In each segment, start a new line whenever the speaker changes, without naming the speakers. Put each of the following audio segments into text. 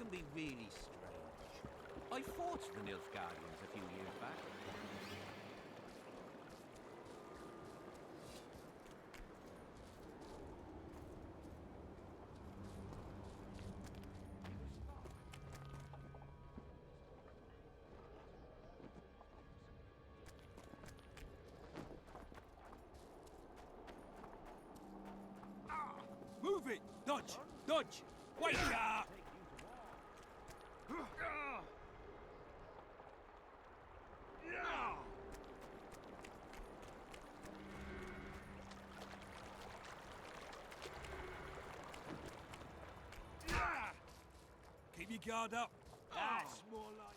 can be really strange. I fought the Nilfgaardians a few years back.
Move it! Dodge! Dodge! Wait! Keep your guard up. That's more like...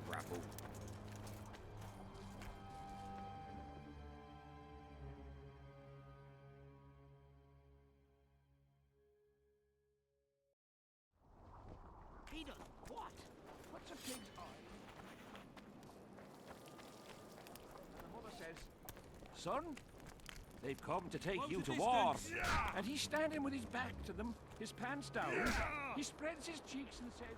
Grapple. Peter, what? What's a pig's eye? And the mother says, "Son, they've come to take you to war." And he's standing with his back to them, his pants down. He spreads his cheeks and says,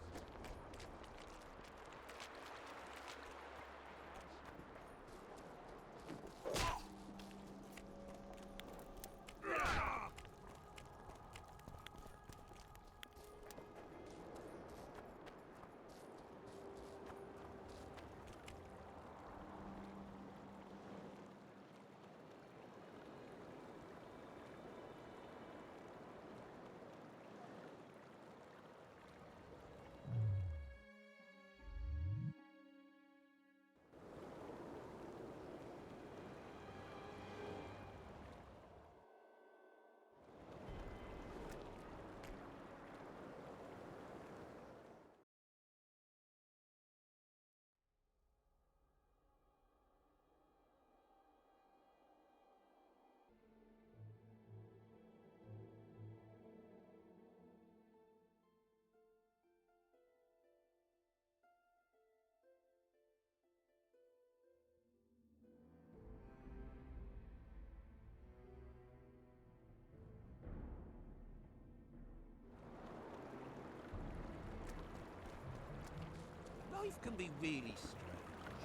life can be really strange.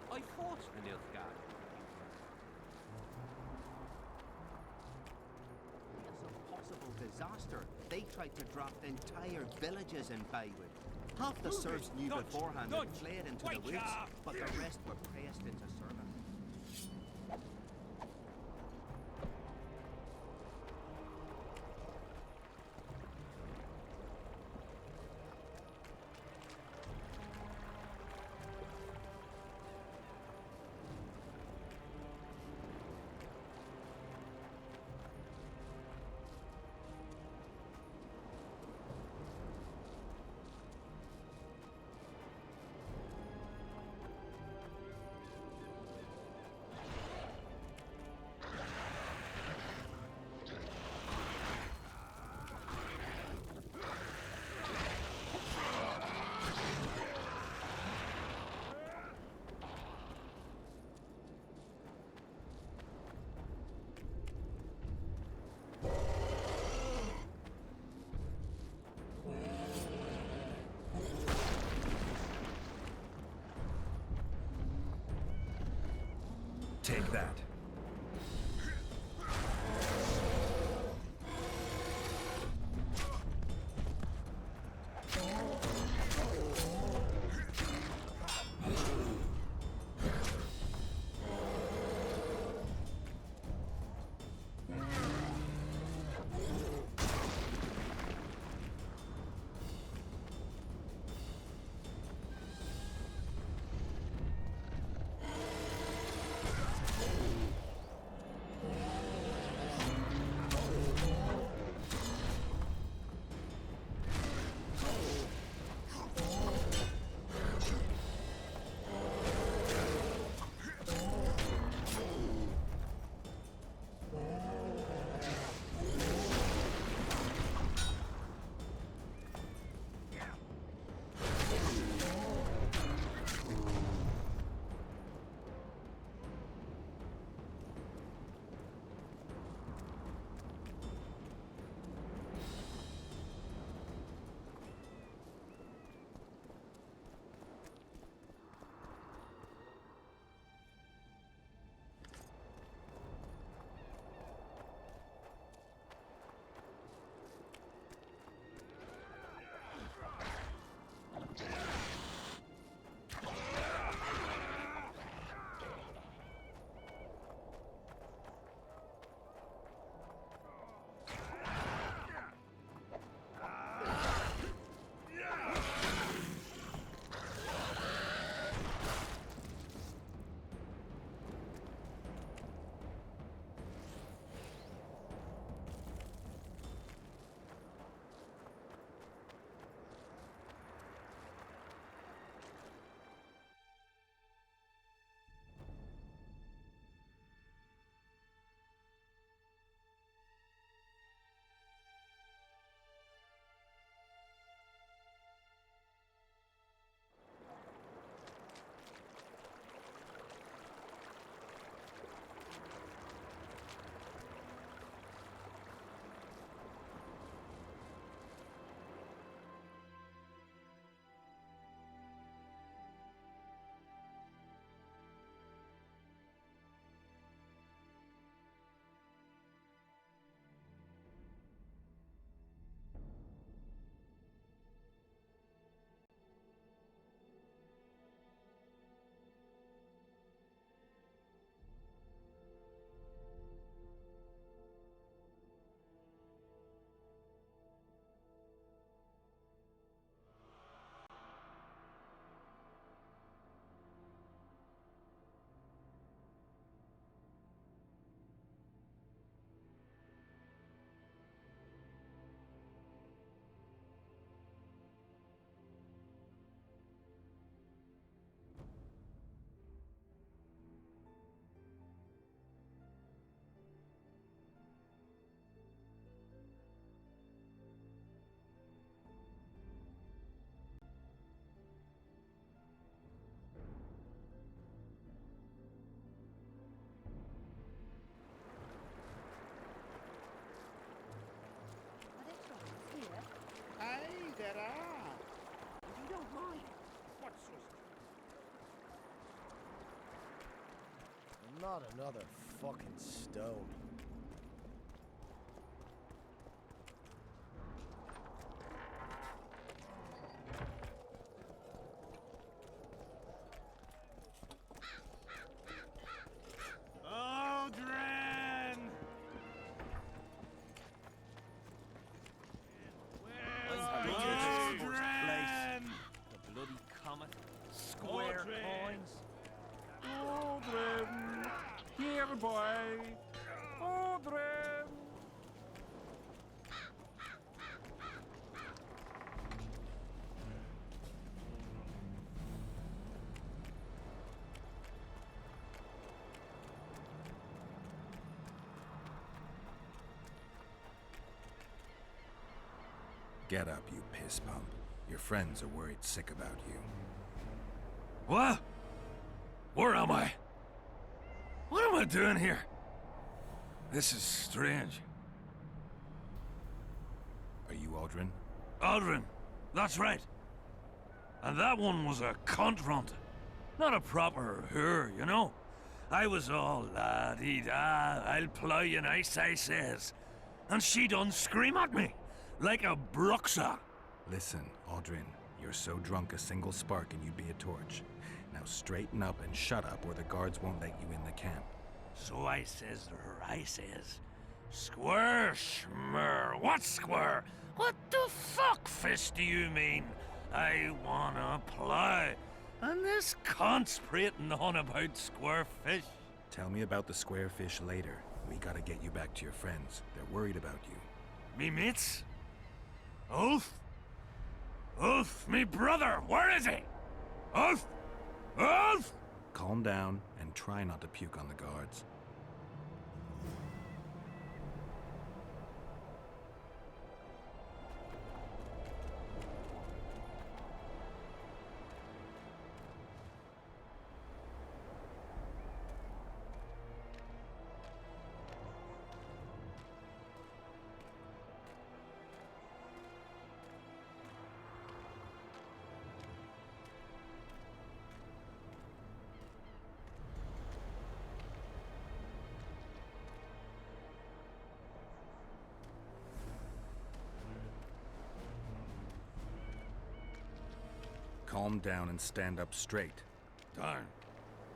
I fought the Nilfgaardians.
A possible disaster. They tried to draft entire villages in Bygone. Half the serfs knew beforehand and fled into the woods, but the rest were pressed into service.
Take that.
Not another fucking stone.
Aldrin! Aldrin!
The bloody comet. Square coins.
Aldrin! Here, boy! Aldrin!
Get up, you piss pump. Your friends are worried sick about you.
What? Where am I? What am I doing here? This is strange.
Are you Aldrin?
Aldrin, that's right. And that one was a cunt runt. Not a proper her, you know? I was all la-dee-da, I'll plough you nice, I says. And she done scream at me, like a bruxa.
Listen, Aldrin, you're so drunk a single spark and you'd be a torch. Now straighten up and shut up or the guards won't let you in the camp.
So I says to her, I says, Square, schmer, what square? What the fuck fist do you mean? I wanna plough. And this cunt's prating on about square fish.
Tell me about the square fish later. We gotta get you back to your friends. They're worried about you.
Me mates? Ulf? Ulf, me brother, where is he? Ulf? Ulf?
Calm down and try not to puke on the guards. Calm down and stand up straight.
Down.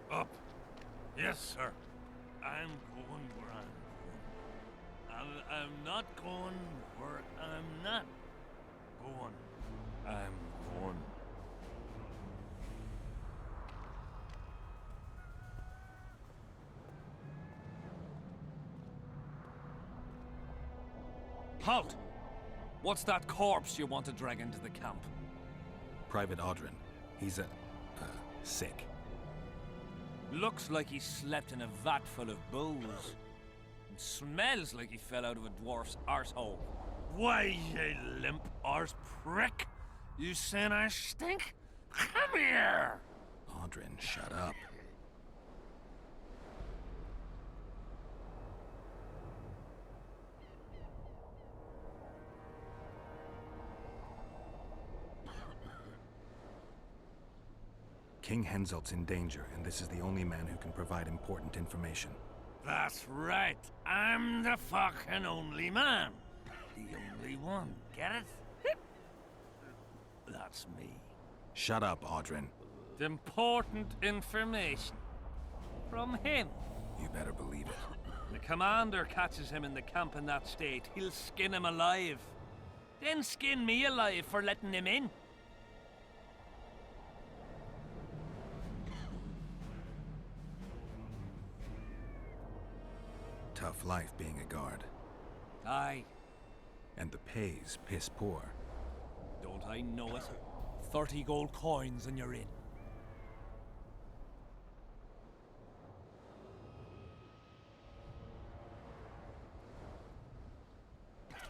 Up. Yes, sir. I'm going where I'm going. I'm not going where I'm not going. I'm going.
Halt! What's that corpse you want to drag into the camp?
Private Aldrin. He's sick.
Looks like he slept in a vat full of booze. And smells like he fell out of a dwarf's arsehole.
Why, you limp arse prick? You saying I stink? Come here!
Aldrin, shut up. King Henselt's in danger, and this is the only man who can provide important information.
That's right. I'm the fucking only man. The only one. Get it? That's me.
Shut up, Aldrin.
Important information. From him.
You better believe it.
The commander catches him in the camp in that state. He'll skin him alive. Then skin me alive for letting him in.
Tough life being a guard.
Aye.
And the pay's piss poor.
Don't I know it? 30 gold coins and you're in.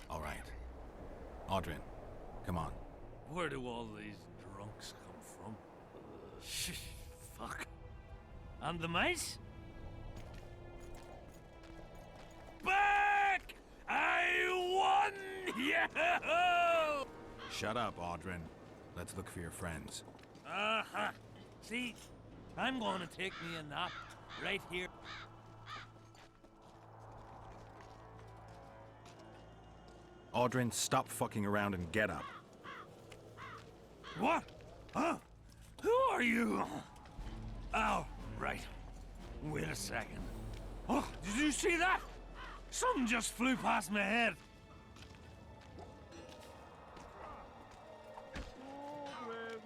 All right. Aldrin, come on.
Where do all these drunks come from? Shh, fuck. And the mice? Back! I won! Yeah!
Shut up, Aldrin. Let's look for your friends.
See, I'm going to take me a nap right here
Audrin, stop fucking around and get up.
What? Huh? Who are you? Oh, right. Wait a second. Oh, did you see that? Something just flew past my head.
Audrin,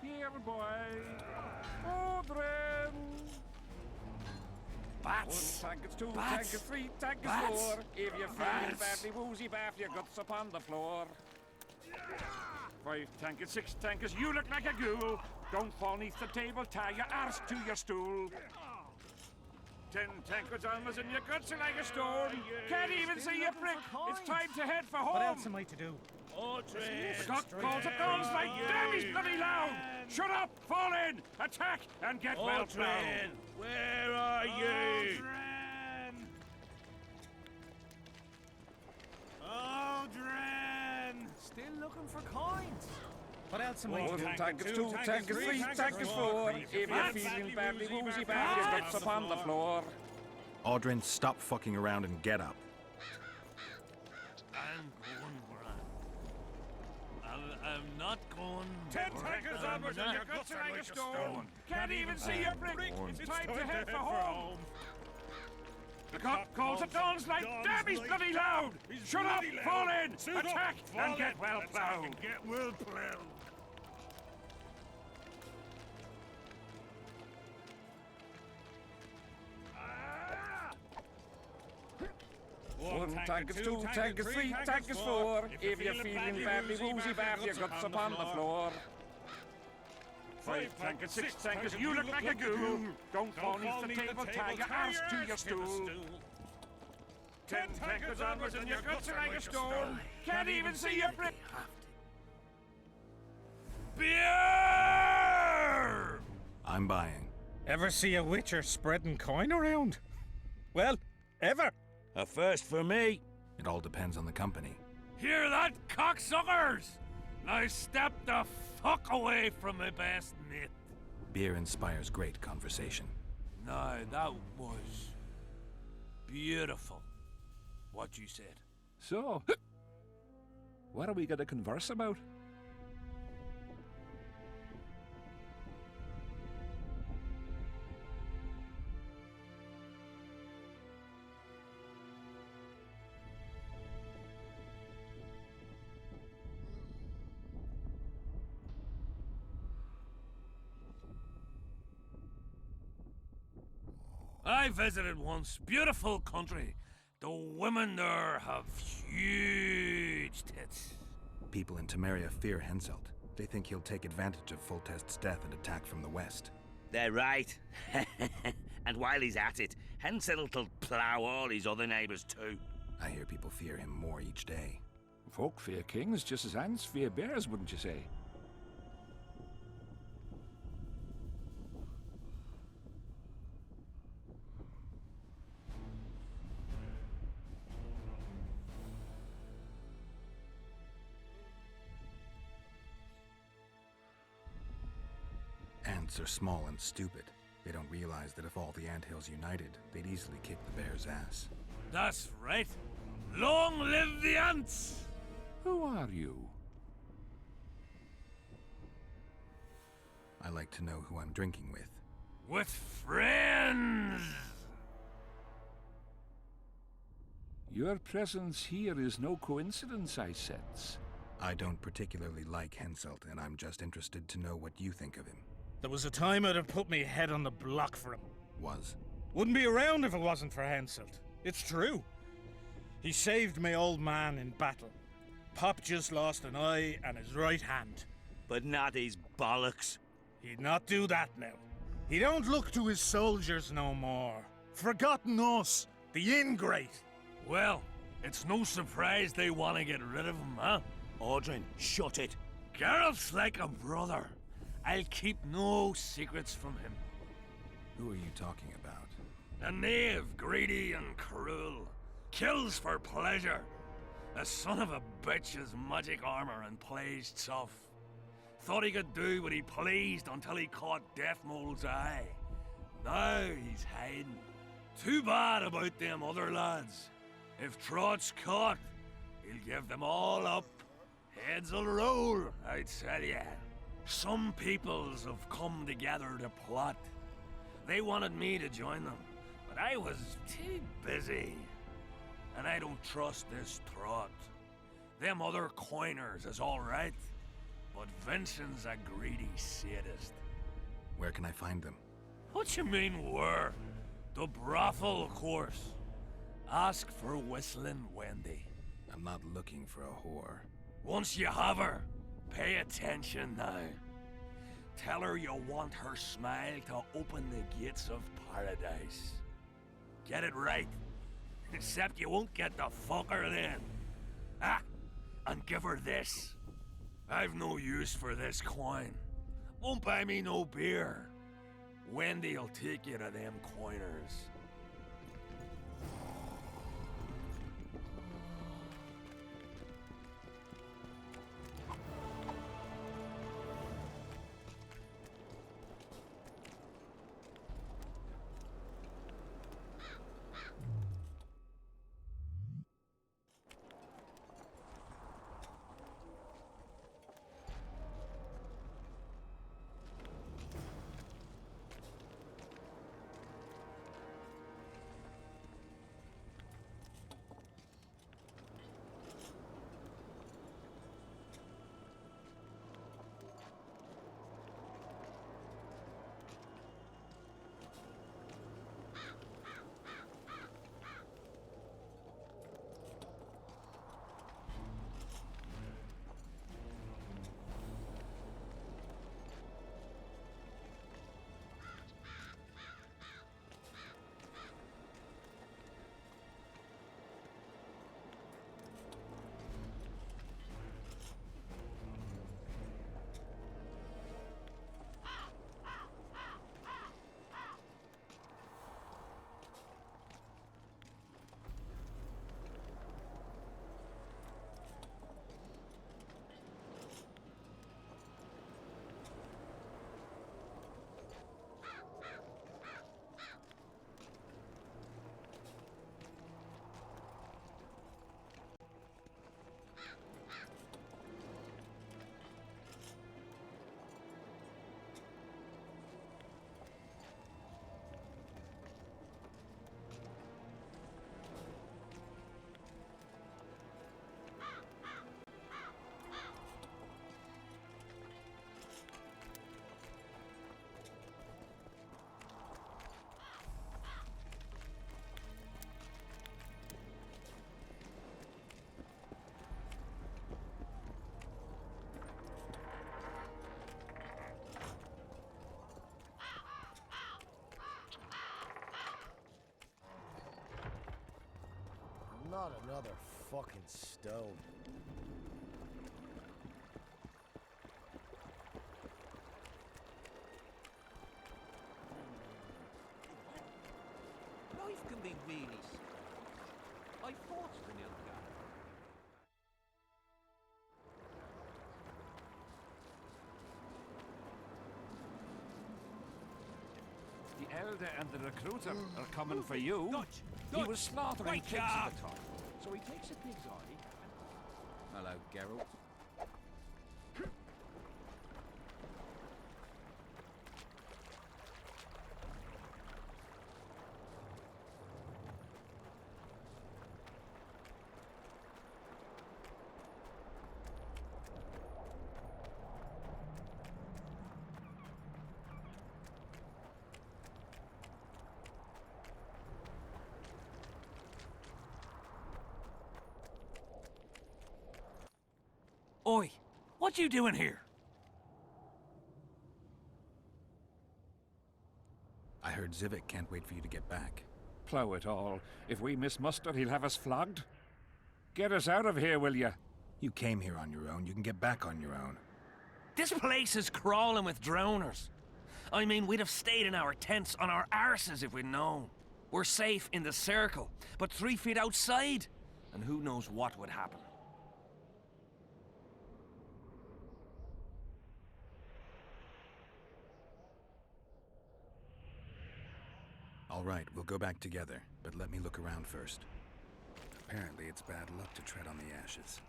here, boy. Audrin.
Bats.
One tankers, two
Bats.
tankers, three tankers,
Bats.
four. If you're feeling
Bats.
badly woozy, bath your guts upon the floor. 5 tankers, 6 tankers, you look like a ghoul. Don't fall neath the table, tie your arse to your stool. 10 tankers almost and your guts are like a stone. Can't even see your prick. It's time to head for home.
What else am I to do?
The cock calls at guns like damn he's bloody loud. Shut up, fall in, attack, and get well plowed.
Where are you?
Aldrin!
Still looking for coins.
What else am I to
One
do?
tankers, 2 tankers, 3 tankers, 4. If you're feeling badly woozy, bath your guts upon the floor.
Audrin, stop fucking around and get up.
I'm going where I'm not going.
10 tankers onwards and your guts are like a stone. Can't even see your brick. It's time to head for home. The cock calls at guns like damn he's bloody loud. Shut up, fall in, attack, and get well plowed.
Get well plowed.
One tankers, 2 tankers, 3 tankers, 4. If you're feeling badly woozy, bath your guts upon the floor. 5 tankers, 6 tankers, you look like a ghoul. Don't fall neath the table, tie your arse to your stool. 10 tankers onwards and your guts are like a stone. Can't even see your brick.
Beer!
I'm buying.
Ever see a witcher spreading coin around? Well, ever.
A first for me.
It all depends on the company.
Hear that, cocksuckers? Now step the fuck away from my best mate.
Beer inspires great conversation.
No, that was beautiful. What you said.
So, what are we going to converse about?
I visited once. Beautiful country. The women there have huge tits.
People in Temeria fear Henselt. They think he'll take advantage of Foltest's death and attack from the west.
They're right. And while he's at it, Henselt will plough all his other neighbours too.
I hear people fear him more each day.
Folk fear kings just as ants fear bears, wouldn't you say?
Ants are small and stupid. They don't realize that if all the anthills united, they'd easily kick the bear's ass.
That's right. Long live the ants!
Who are you?
I like to know who I'm drinking with.
With friends!
Your presence here is no coincidence, I sense.
I don't particularly like Henselt, and I'm just interested to know what you think of him.
There was a time I'd have put me head on the block for him.
Was.
Wouldn't be around if it wasn't for Henselt. It's true. He saved my old man in battle. Pop just lost an eye and his right hand.
But not his bollocks.
He'd not do that now. He don't look to his soldiers no more. Forgotten us, the ingrate.
Well, it's no surprise they want to get rid of him, huh?
Audrin, shut it.
Geralt's like a brother. I'll keep no secrets from him.
Who are you talking about?
A knave, greedy and cruel. Kills for pleasure. A son of a bitch has magic armor and plays tough. Thought he could do what he pleased until he caught Deathmold's eye. Now he's hiding. Too bad about them other lads. If Trott's caught, He'll give them all up. Heads'll roll, I tell ya. Some peoples have come together to plot. They wanted me to join them, but I was too busy. And I don't trust this trot. Them other coiners is all right, but Vincent's a greedy sadist.
Where can I find them?
What you mean, where? The brothel, of course. Ask for Whistling Wendy.
I'm not looking for a whore.
Once you have her, pay attention now. Tell her you want her smile to open the gates of paradise. Get it right. Except you won't get the fucker then. Ah, and give her this. I've no use for this coin. Won't buy me no beer. Wendy'll take you to them coiners.
Not another fucking stone.
Life can be really sad. I forced the Nilfgaard.
The Elder and the Recruiter are coming for you.
Dutch!
He was slaughtering
Wake
pigs
up!
at the time, so he takes a pig's eye. Hello, Geralt.
Oi, what you doing here?
I heard Zivik can't wait for you to get back.
Plough it all. If we miss muster, he'll have us flogged. Get us out of here, will ya?
You came here on your own. You can get back on your own.
This place is crawling with droners. I mean, we'd have stayed in our tents on our arses if we'd known. We're safe in the circle, but 3 feet outside, and who knows what would happen.
All right, we'll go back together, but let me look around first. Apparently it's bad luck to tread on the ashes.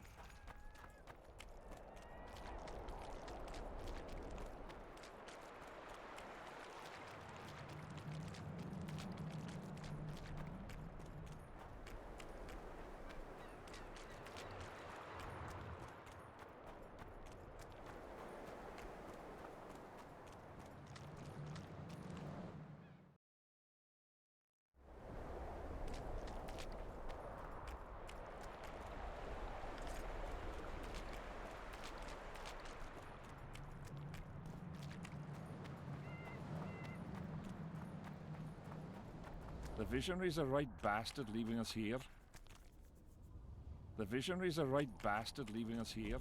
The Visionary's a right bastard leaving us here. The Visionary's a right bastard leaving us here.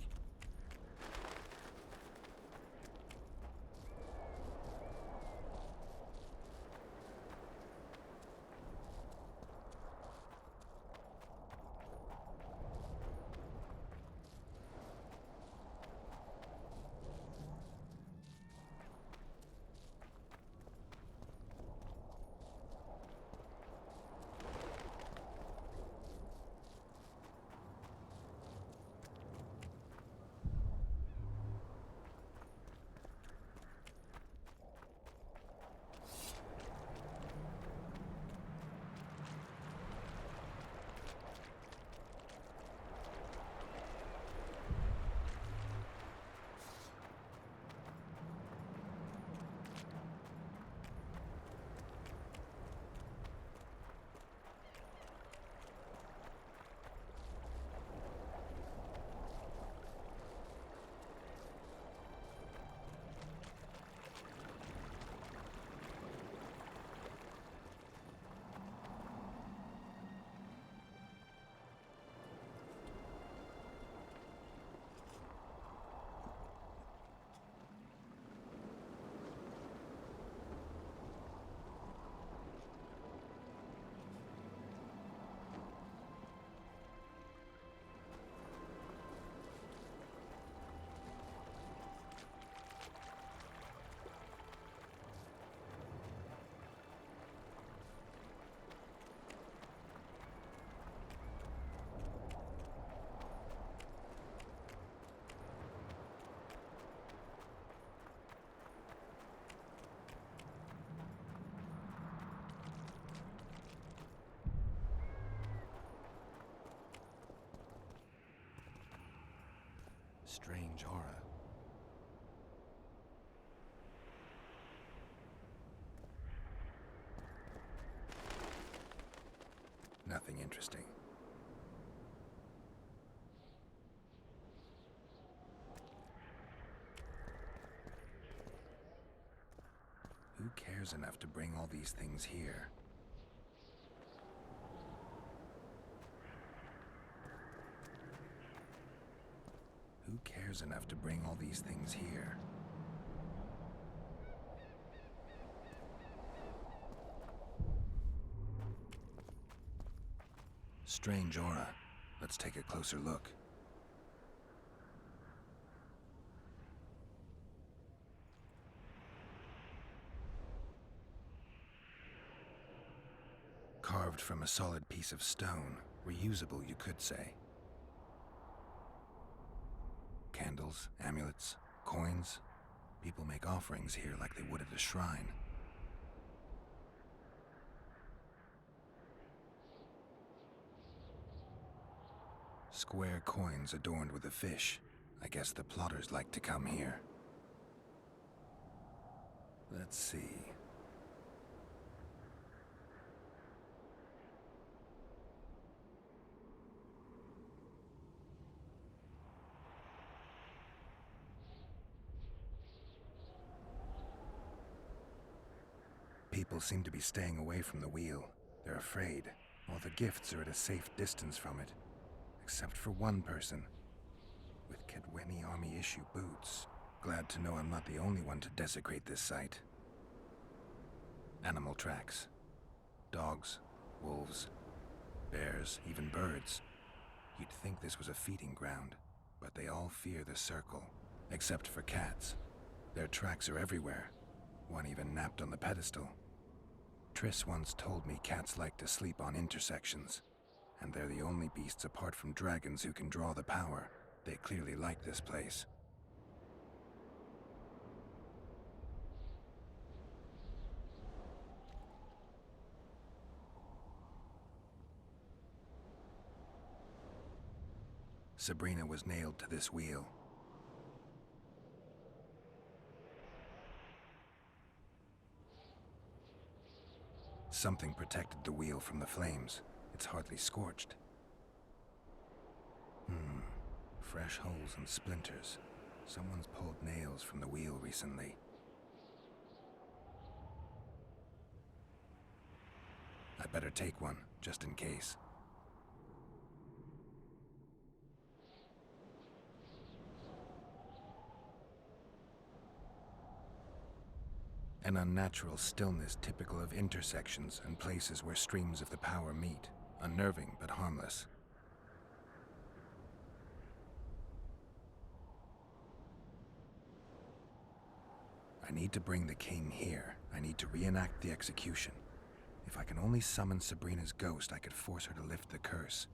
Strange aura. Nothing interesting. Who cares enough to bring all these things here? Who cares enough to bring all these things here? Strange aura. Let's take a closer look. Carved from a solid piece of stone. Reusable, you could say. Candles, amulets, coins. People make offerings here like they would at a shrine. Square coins adorned with a fish. I guess the plotters like to come here. Let's see. People seem to be staying away from the wheel. They're afraid. All the gifts are at a safe distance from it. Except for one person. With Kaedweni Army issue boots. Glad to know I'm not the only one to desecrate this site. Animal tracks. Dogs, wolves, bears, even birds. You'd think this was a feeding ground, but they all fear the circle. Except for cats. Their tracks are everywhere. One even napped on the pedestal. Triss once told me cats like to sleep on intersections, And they're the only beasts apart from dragons who can draw the power. They clearly like this place. Sabrina was nailed to this wheel. Something protected the wheel from the flames. It's hardly scorched. Fresh holes and splinters. Someone's pulled nails from the wheel recently. I better take one, just in case. An unnatural stillness typical of intersections and places where streams of the power meet. Unnerving, but harmless. I need to bring the king here. I need to reenact the execution. If I can only summon Sabrina's ghost, I could force her to lift the curse.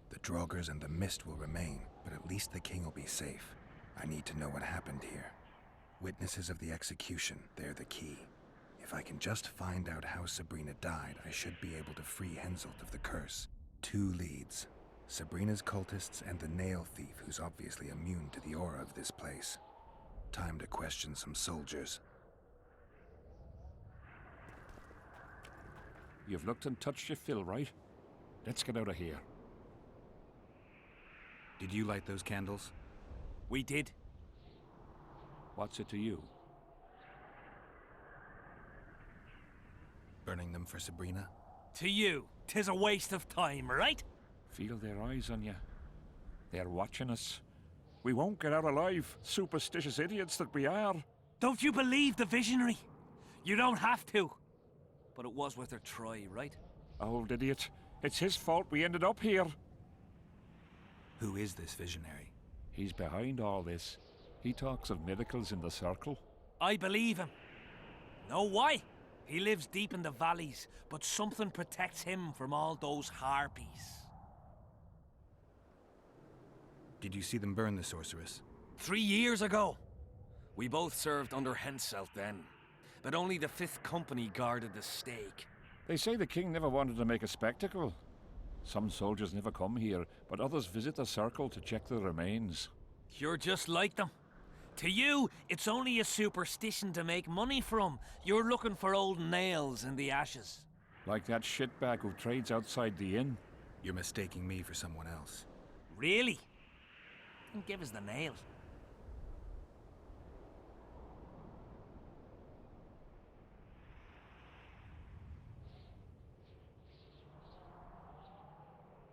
The Draugrs and the mist will remain, but at least the king will be safe. I need to know what happened here. Witnesses of the execution, they're the key. If I can just find out how Sabrina died, I should be able to free Henselt of the curse. 2 leads. Sabrina's cultists and the nail thief who's obviously immune to the aura of this place. Time to question some soldiers.
You've looked and touched your fill, right? Let's get out of here.
Did you light those candles?
We did.
What's it to you?
Burning them for Sabrina?
To you, 'tis a waste of time, right?
Feel their eyes on you. They're watching us. We won't get out alive, superstitious idiots that we are.
Don't you believe the visionary? You don't have to. But it was worth a try, right?
Old idiot. It's his fault we ended up here.
Who is this visionary?
He's behind all this. He talks of miracles in the circle.
I believe him. Know why? He lives deep in the valleys, but something protects him from all those harpies.
Did you see them burn the sorceress?
3 years ago. We both served under Henselt then, but only the 5th Company guarded the stake.
They say the king never wanted to make a spectacle. Some soldiers never come here, but others visit the circle to check the remains.
You're just like them. To you, it's only a superstition to make money from. You're looking for old nails in the ashes.
Like that shitbag who trades outside the inn.
You're mistaking me for someone else.
Really? Then give us the nail.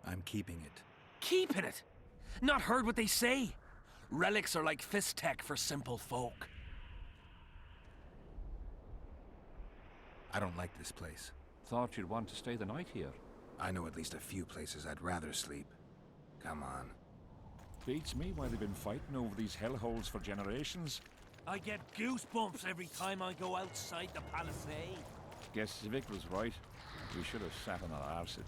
I'm keeping it.
Keeping it? Not heard what they say. Relics are like fist tech for simple folk.
I don't like this place.
Thought you'd want to stay the night here.
I know at least a few places I'd rather sleep. Come on.
Beats me why they've been fighting over these hellholes for generations.
I get goosebumps every time I go outside the palisade.
Guess Civic was right. We should have sat on our arse.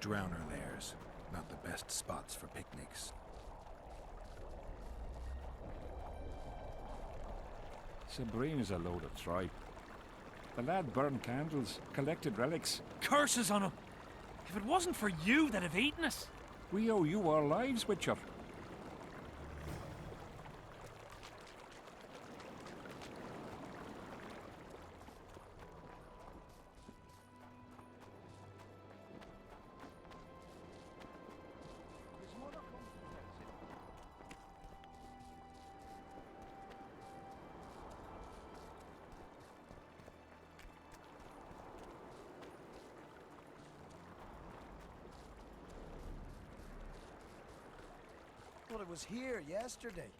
drowner lairs, not the best spots for picnics.
Sabrina's a load of tripe. The lad burned candles, collected relics.
Curses on him! If it wasn't for you, they'd have eaten us.
We owe you our lives, Witcher.
Thought it was here yesterday.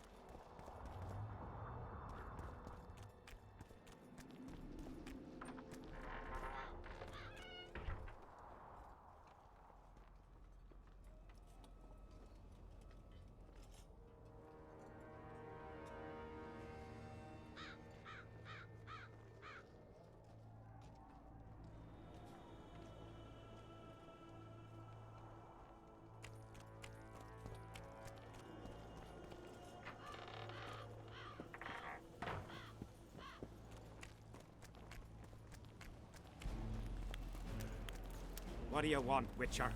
What do you want, Witcher?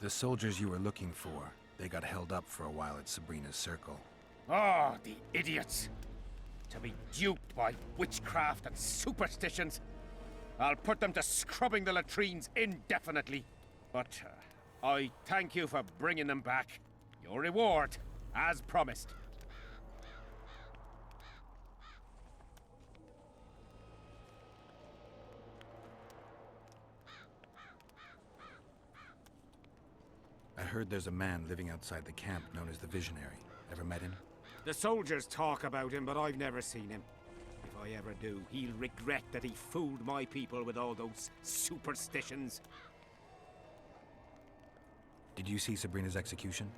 The soldiers you were looking for, they got held up for a while at Sabrina's circle.
Oh, the idiots! To be duped by witchcraft and superstitions. I'll put them to scrubbing the latrines indefinitely. But I thank you for bringing them back. Your reward, as promised.
I heard there's a man living outside the camp known as the Visionary. Ever met him?
The soldiers talk about him, but I've never seen him. If I ever do, he'll regret that he fooled my people with all those superstitions.
Did you see Sabrina's execution?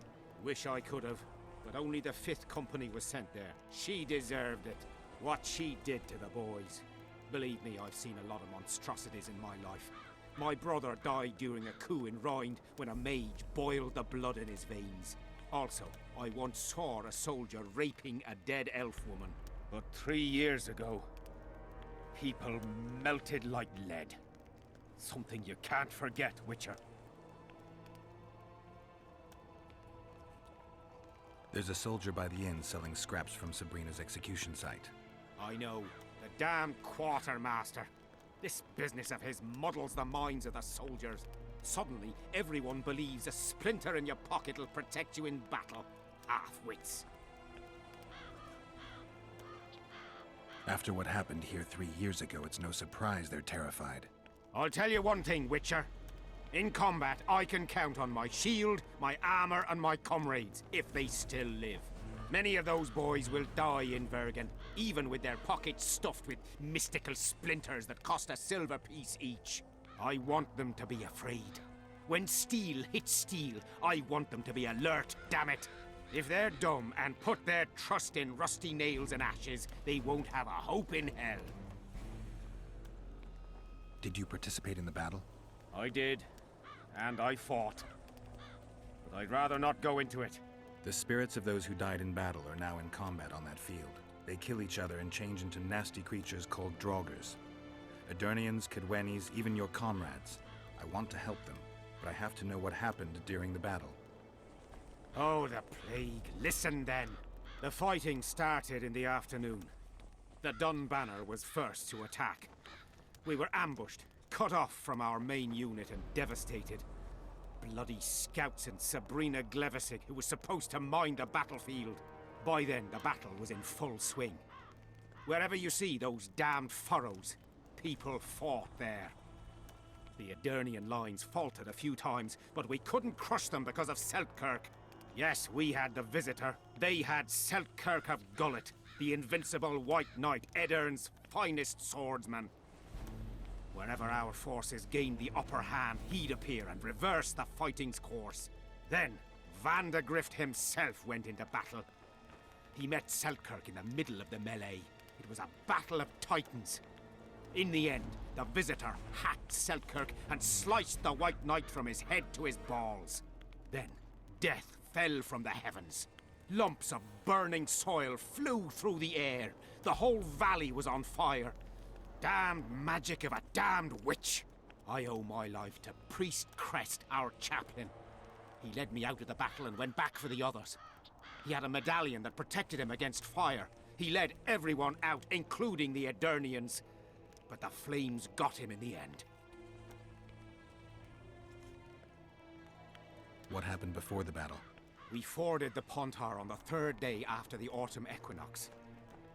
Wish I could have, but only the 5th Company was sent there. She deserved it. What she did to the boys. Believe me, I've seen a lot of monstrosities in my life. My brother died during a coup in Rhind when a mage boiled the blood in his veins. Also, I once saw a soldier raping a dead elf woman. But 3 years ago, people melted like lead. Something you can't forget, Witcher.
There's a soldier by the inn selling scraps from Sabrina's execution site.
I know. The damned quartermaster. This business of his muddles the minds of the soldiers. Suddenly, everyone believes a splinter in your pocket will protect you in battle. Half-wits.
After what happened here 3 years ago, it's no surprise they're terrified.
I'll tell you one thing, Witcher. In combat, I can count on my shield, my armor, and my comrades, if they still live. Many of those boys will die in Vergen, even with their pockets stuffed with mystical splinters that cost a silver piece each. I want them to be afraid. When steel hits steel, I want them to be alert, damn it. If they're dumb and put their trust in rusty nails and ashes, they won't have a hope in hell.
Did you participate in the battle?
I did, and I fought. But I'd rather not go into it.
The spirits of those who died in battle are now in combat on that field. They kill each other and change into nasty creatures called Draugrs. Aedirnians, Kaedwenis, even your comrades. I want to help them, but I have to know what happened during the battle.
Oh, the plague. Listen then. The fighting started in the afternoon. The Dun Banner was first to attack. We were ambushed, cut off from our main unit and devastated. Bloody scouts and Sabrina Glevisic, who was supposed to mind the battlefield. By then, the battle was in full swing. Wherever you see those damned furrows, people fought there. The Aedirnian lines faltered a few times, but we couldn't crush them because of Seltkirk. Yes, we had the Visitor. They had Seltkirk of Gullet, the invincible White Knight, Edirn's finest swordsman. Wherever our forces gained the upper hand, he'd appear and reverse the fighting's course. Then, Vandegrift himself went into battle. He met Seltkirk in the middle of the melee. It was a battle of titans.
In the end, the visitor hacked Selkirk and sliced the White Knight from his head to his balls. Then, death fell from the heavens. Lumps of burning soil flew through the air. The whole valley was on fire. Damned magic of a damned witch. I owe my life to Priest Crest, our chaplain. He led me out of the battle and went back for the others. He had a medallion that protected him against fire. He led everyone out, including the Aedirnians. But the flames got him in the end.
What happened before the battle?
We forded the Pontar on the third day after the autumn equinox.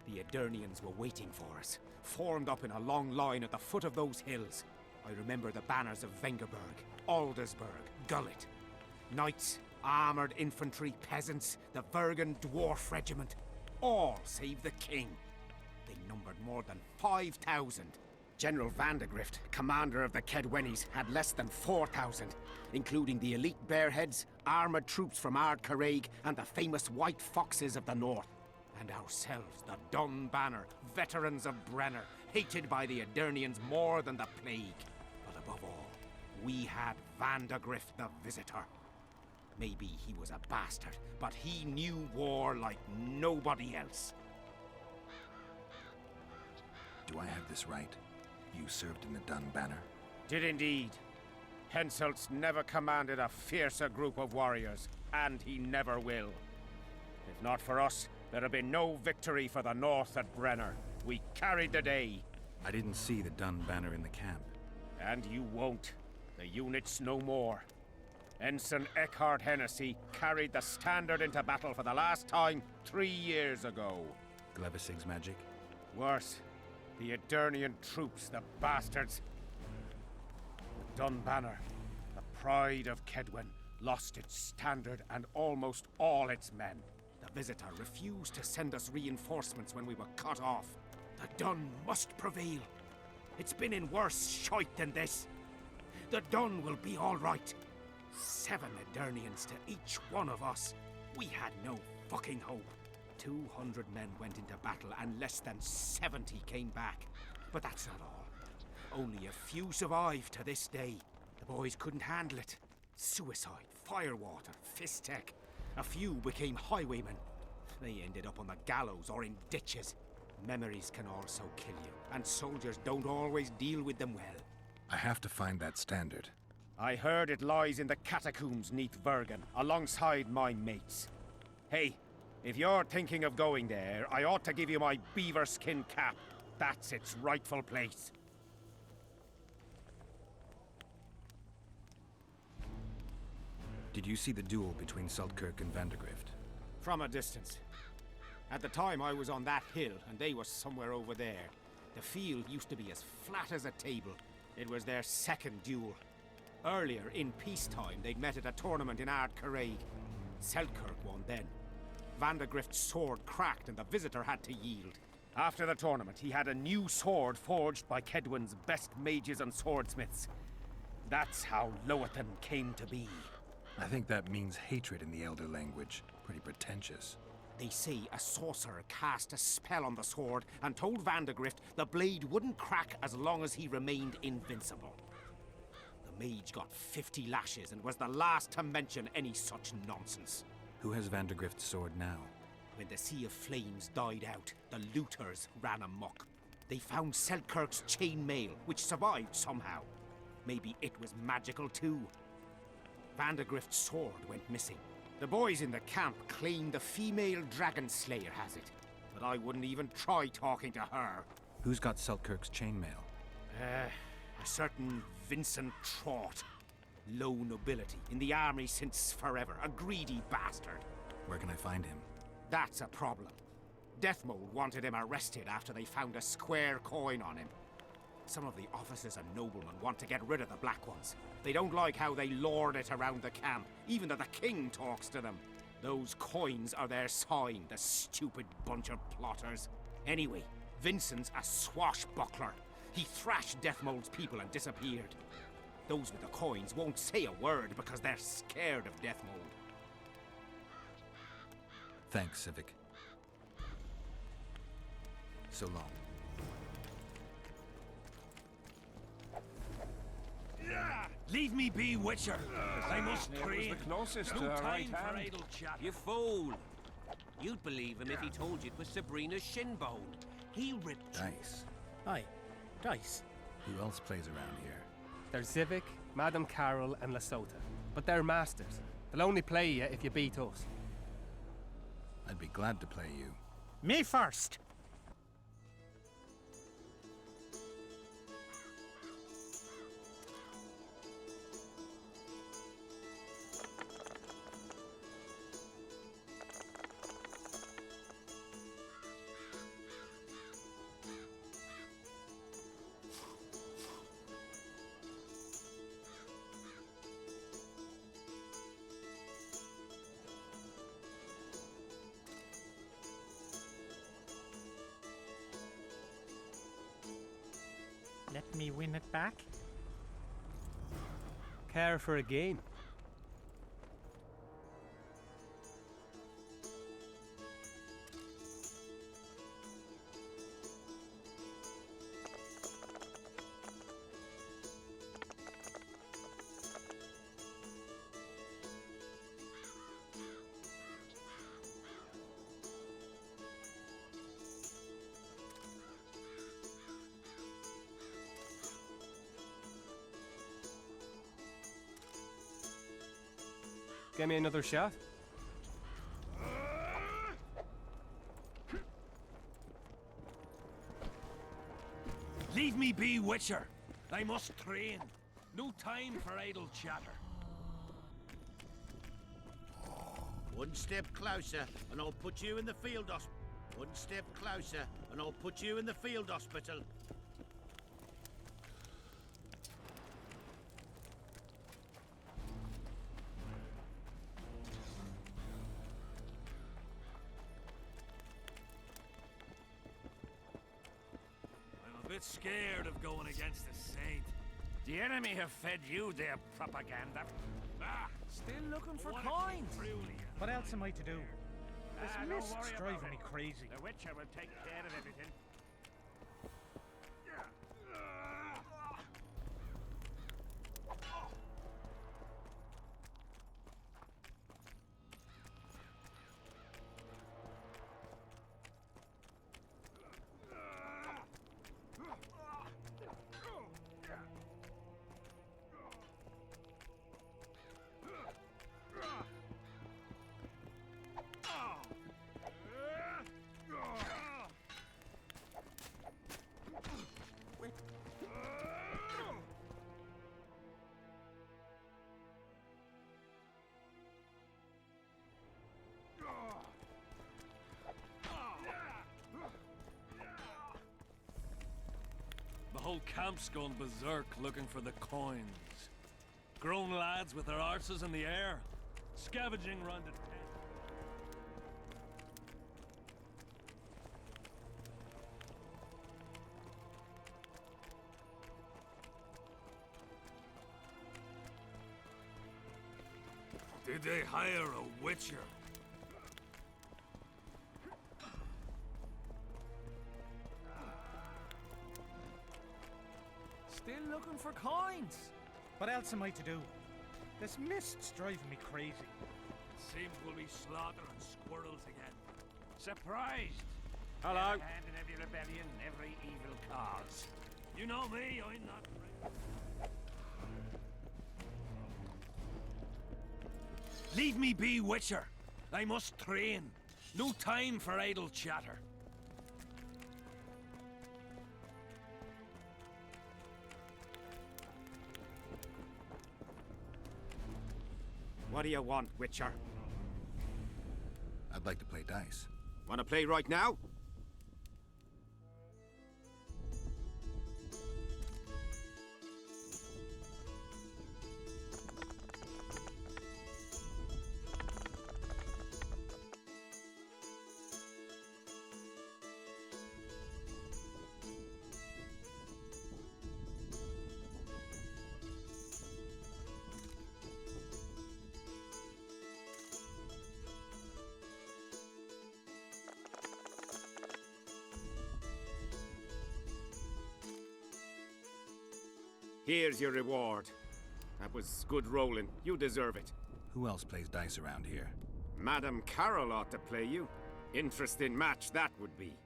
The Aedirnians were waiting for us, formed up in a long line at the foot of those hills. I remember the banners of Vengerberg, Aldersburg, Gullet. Knights, armoured infantry, peasants, the Vergen Dwarf Regiment. All save the king. They numbered more than 5,000. General Vandegrift, commander of the Kaedwenis, had less than 4,000, including the elite Bearheads, armoured troops from Ard Caraig, and the famous White Foxes of the North. And ourselves, the Dun Banner, veterans of Brenner, hated by the Aedirnians more than the plague. But above all, we had Vandegrift the Visitor. Maybe he was a bastard, but he knew war like nobody else.
Do I have this right? You served in the Dun Banner?
Did indeed. Henselt's never commanded a fiercer group of warriors, and he never will. If not for us, there'd have been no victory for the North at Brenner. We carried the day.
I didn't see the Dun Banner in the camp.
And you won't. The unit's no more. Ensign Eckhart Hennessy carried the standard into battle for the last time 3 years ago.
Glevisig's magic?
Worse. The Aedirnian troops, the bastards. The Dun Banner, the pride of Kaedwen, lost its standard and almost all its men. The Visitor refused to send us reinforcements when we were cut off. The Dun must prevail. It's been in worse shite than this. The Dun will be all right. 7 Aedirnians to each one of us. We had no fucking hope. 200 men went into battle and less than 70 came back. But that's not all. Only a few survived to this day. The boys couldn't handle it. Suicide, firewater, fistek. A few became highwaymen. They ended up on the gallows or in ditches. Memories can also kill you, and soldiers don't always deal with them well.
I have to find that standard.
I heard it lies in the catacombs neath Vergen, alongside my mates. Hey, if you're thinking of going there, I ought to give you my beaver skin cap. That's its rightful place.
Did you see the duel between Selkirk and Vandegrift?
From a distance. At the time, I was on that hill, and they were somewhere over there. The field used to be as flat as a table. It was their second duel. Earlier, in peacetime, they'd met at a tournament in Ard Caraig. Selkirk won then. Vandegrift's sword cracked and the Visitor had to yield. After the tournament, he had a new sword forged by Kaedwen's best mages and swordsmiths. That's how Loathan came to be.
I think that means hatred in the Elder language. Pretty pretentious.
They say a sorcerer cast a spell on the sword and told Vandegrift the blade wouldn't crack as long as he remained invincible. The mage got 50 lashes and was the last to mention any such nonsense.
Who has Vandegrift's sword now?
When the Sea of Flames died out, the looters ran amok. They found Selkirk's chainmail, which survived somehow. Maybe it was magical too. Vandegrift's sword went missing. The boys in the camp claim the female dragon slayer has it, but I wouldn't even try talking to her.
Who's got Selkirk's chainmail?
A certain Vincent Trott. Low nobility, in the army since forever, a greedy bastard.
Where can I find him?
That's a problem. Deathmold wanted him arrested after they found a square coin on him. Some of the officers and noblemen want to get rid of the Black Ones. They don't like how they lord it around the camp, even though the king talks to them. Those coins are their sign, the stupid bunch of plotters. Anyway, Vincent's a swashbuckler. He thrashed Deathmold's people and disappeared. Those with the coins won't say a word because they're scared of Deathmold.
Thanks, Civic. So long.
Leave me be, Witcher. I must
It was
train.
the closest
No
to her
time
right
for
hand.
idle chat.
You fool! You'd believe him if he told you it was Sabrina's shin bone. He ripped.
Dice.
Aye, dice.
Who else plays around here?
There's Civic, Madame Carol, and Lesota. But they're masters. They'll only play you if you beat us.
I'd be glad to play you.
Me first. Let me win it back.
Care for a game? Give me another shot.
Leave me be, Witcher. I must train. No time for idle chatter.
One step closer, and I'll put you in the field hospital. One step closer, and I'll put you in the field hospital.
I'm a bit scared of going against the Saint.
The enemy have fed you their propaganda.
Still looking for coins.
What else am I to do? This
Don't
mist's
worry
driving
about
me
it.
crazy.
The Witcher will take care of everything.
The whole camp's gone berserk looking for the coins. Grown lads with their arses in the air, scavenging round the tent. Did they hire a witcher?
Still looking for coins.
What else am I to do? This mist's driving me crazy.
Seems we'll be slaughtering squirrels again.
Surprised.
Hello.
Hand in every rebellion, every evil cause.
You know me, I'm not... Leave me be, Witcher. I must train. No time for idle chatter.
What do you want, Witcher?
I'd like to play dice.
Want to play right now? Here's your reward.
That was good rolling. You deserve it.
Who else plays dice around here?
Madam Carroll ought to play you. Interesting match that would be.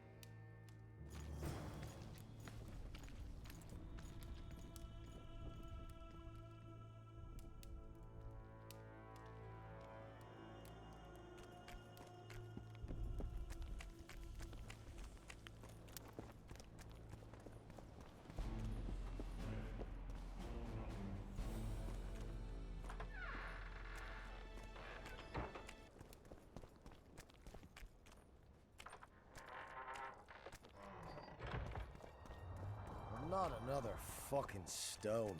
Not another fucking stone.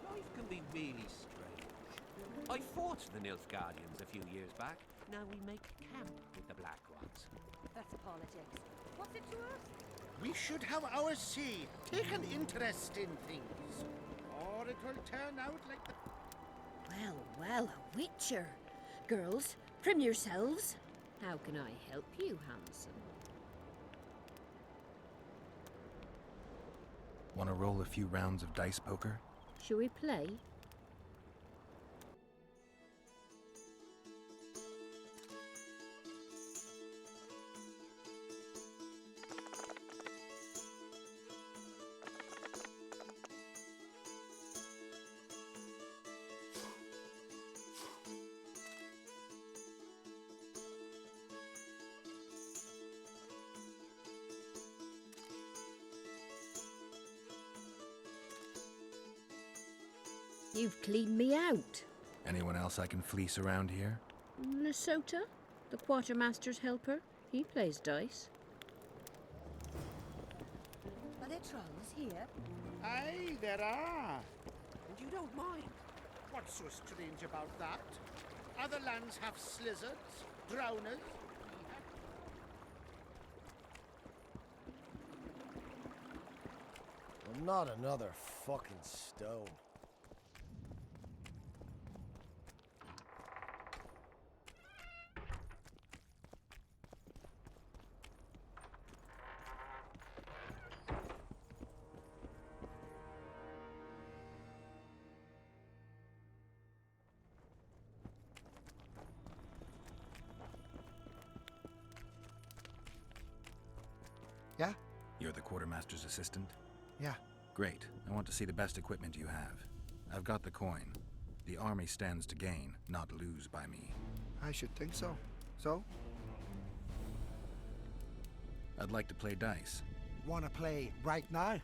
Life can be really strange. I fought the Nilfgaardians a few years back. Now we make camp with the Black Ones.
That's politics. What's it to us?
We should have our say, take an interest in things. Or it will turn out like the...
Well, well, a witcher. Girls, prim yourselves. How can I help you, Hansen?
Want to roll a few rounds of dice poker?
Shall we play? You've cleaned me out.
Anyone else I can fleece around here?
Lesotha, the quartermaster's helper. He plays dice.
Are there trolls here?
Aye, there are.
And you don't mind?
What's so strange about that? Other lands have slizzards, drowners.
Well, not another fucking stone.
Yeah?
You're the quartermaster's assistant?
Yeah.
Great. I want to see the best equipment you have. I've got the coin. The army stands to gain, not lose by me.
I should think so. So?
I'd like to play dice.
Wanna play right now?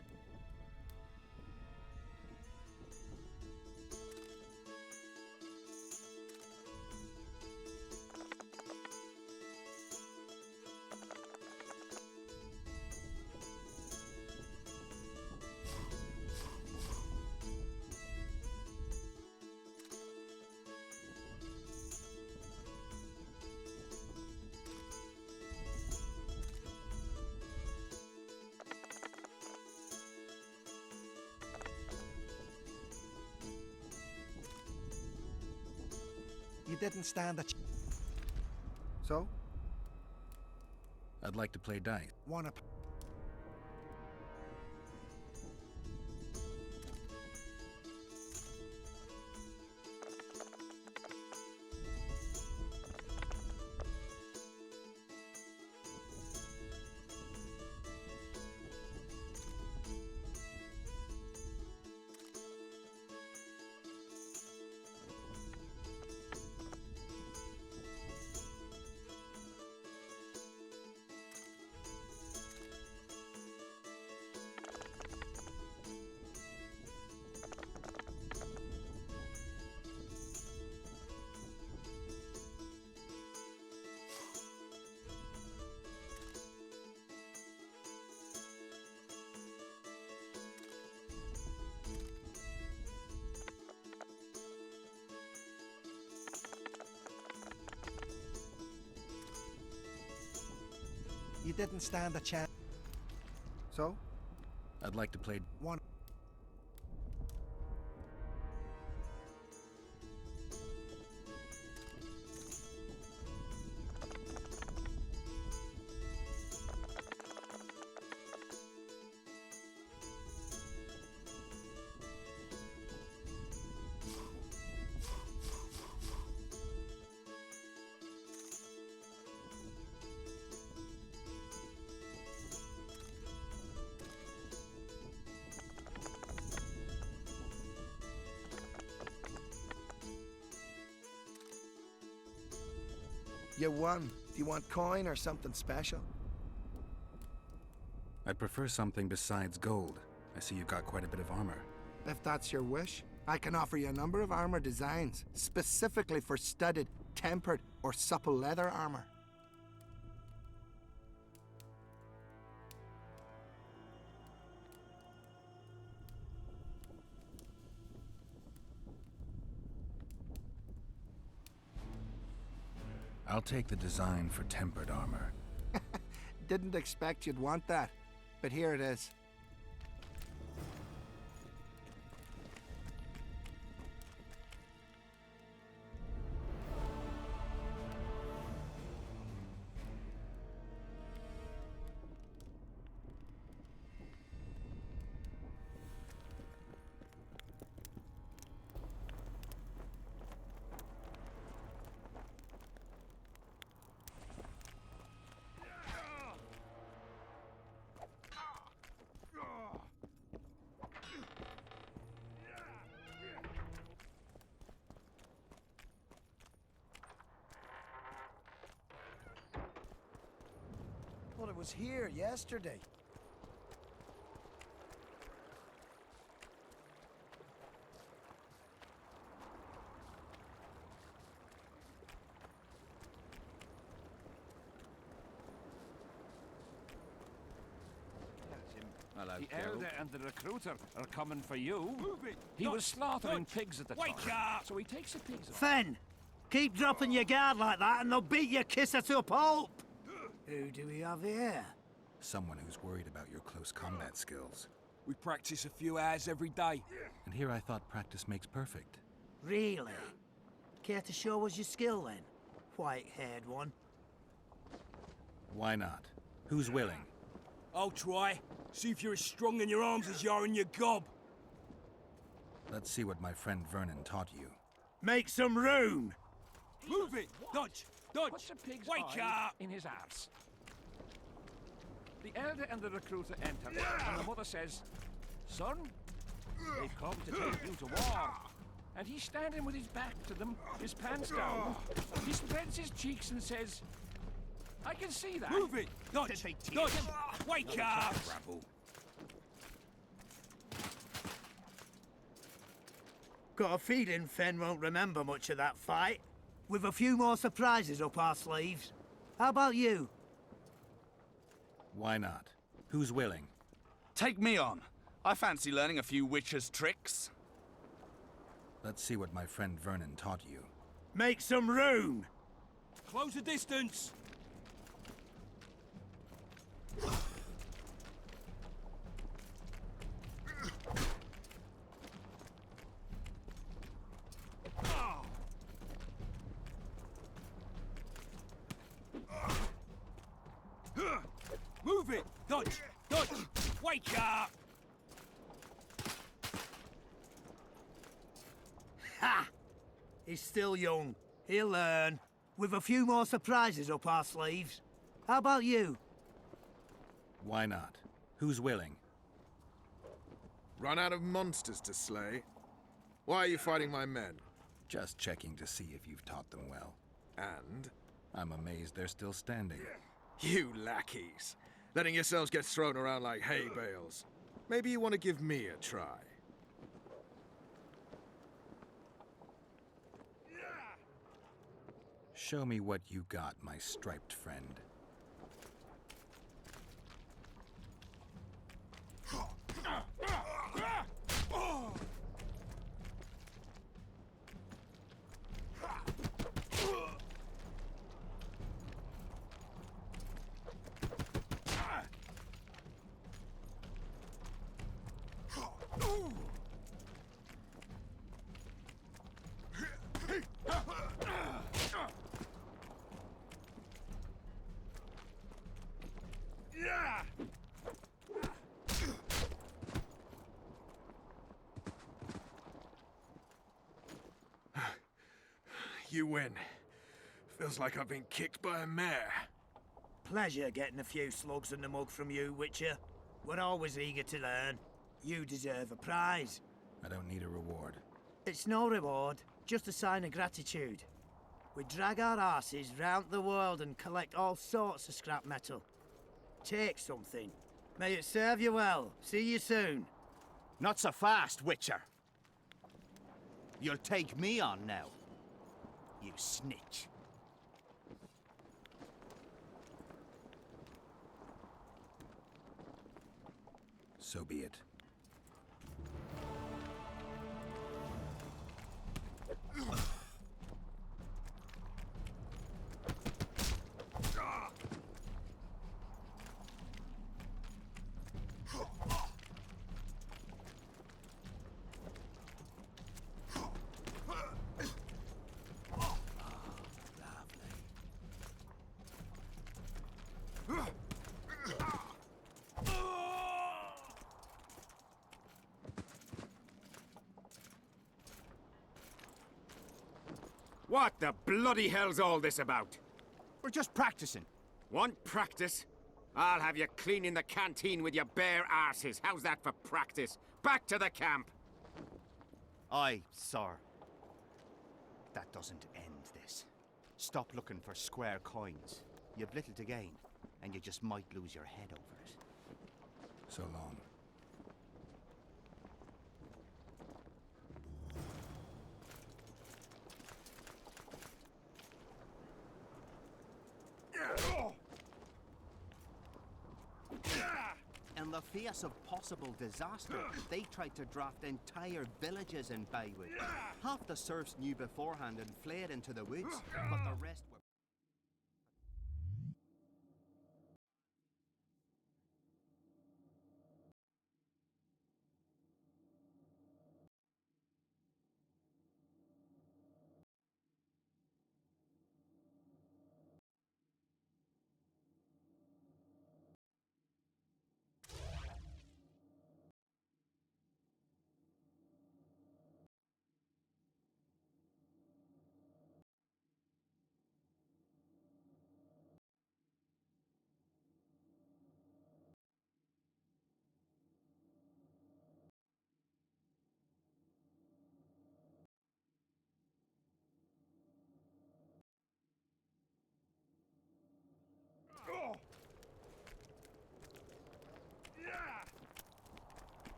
You didn't stand a So?
I'd like to play dice.
Wanna You didn't stand a chance. So?
I'd like to play
One. You won. Do you want coin or something special?
I'd prefer something besides gold. I see you've got quite a bit of armor.
If that's your wish, I can offer you a number of armor designs, specifically for studded, tempered, or supple leather armor.
I'll take the design for tempered armor.
Didn't expect you'd want that, but here it is.
Well, it was here yesterday.
The elder and the recruiter are coming for you. He was slaughtering pigs at the time, so he takes the pigs.
Fen, keep dropping your guard like that and they'll beat your kisser to a pulp. Who do we have here?
Someone who's worried about your close combat skills.
We practice a few hours every day.
And here I thought practice makes perfect.
Really? Care to show us your skill then, white-haired one?
Why not? Who's willing?
I'll try. See if you're as strong in your arms as you are in your gob.
Let's see what my friend Vernon taught you.
Make some room!
Move it! Dodge! Dodge!
What's the pig's
Wake
eye
up!
in his arse? The elder and the recruiter enter, and the mother says, "Son, they've come to take you to war." And he's standing with his back to them, his pants down. He spreads his cheeks and says, "I can see that."
Move it! Dodge! Dodge! Wake up!
Got a feeling Fen won't remember much of that fight. With a few more surprises up our sleeves. How about you?
Why not? Who's willing?
Take me on. I fancy learning a few witcher's tricks.
Let's see what my friend Vernon taught you.
Make some room!
Close the distance! Move it! Dodge! Dodge! Wake up!
Ha! He's still young. He'll learn. With a few more surprises up our sleeves. How about you?
Why not? Who's willing?
Run out of monsters to slay? Why are you fighting my men?
Just checking to see if you've taught them well.
And?
I'm amazed they're still standing.
You lackeys. Letting yourselves get thrown around like hay bales. Maybe you want to give me a try.
Show me what you got, my striped friend.
You win. Feels like I've been kicked by a mare.
Pleasure getting a few slugs in the mug from you, Witcher. We're always eager to learn. You deserve a prize.
I don't need a reward.
It's no reward, just a sign of gratitude. We drag our asses round the world and collect all sorts of scrap metal. Take something. May it serve you well. See you soon.
Not so fast, Witcher. You'll take me on now. You snitch.
So be it.
What the bloody hell's all this about?
We're just practicing.
Want practice? I'll have you cleaning the canteen with your bare arses. How's that for practice? Back to the camp!
Aye, sir. That doesn't end this. Stop looking for square coins. You've little to gain, and you just might lose your head over it.
So long.
In the face of possible disaster, they tried to draft entire villages in Bygone. Half the serfs knew beforehand and fled into the woods, but the rest were...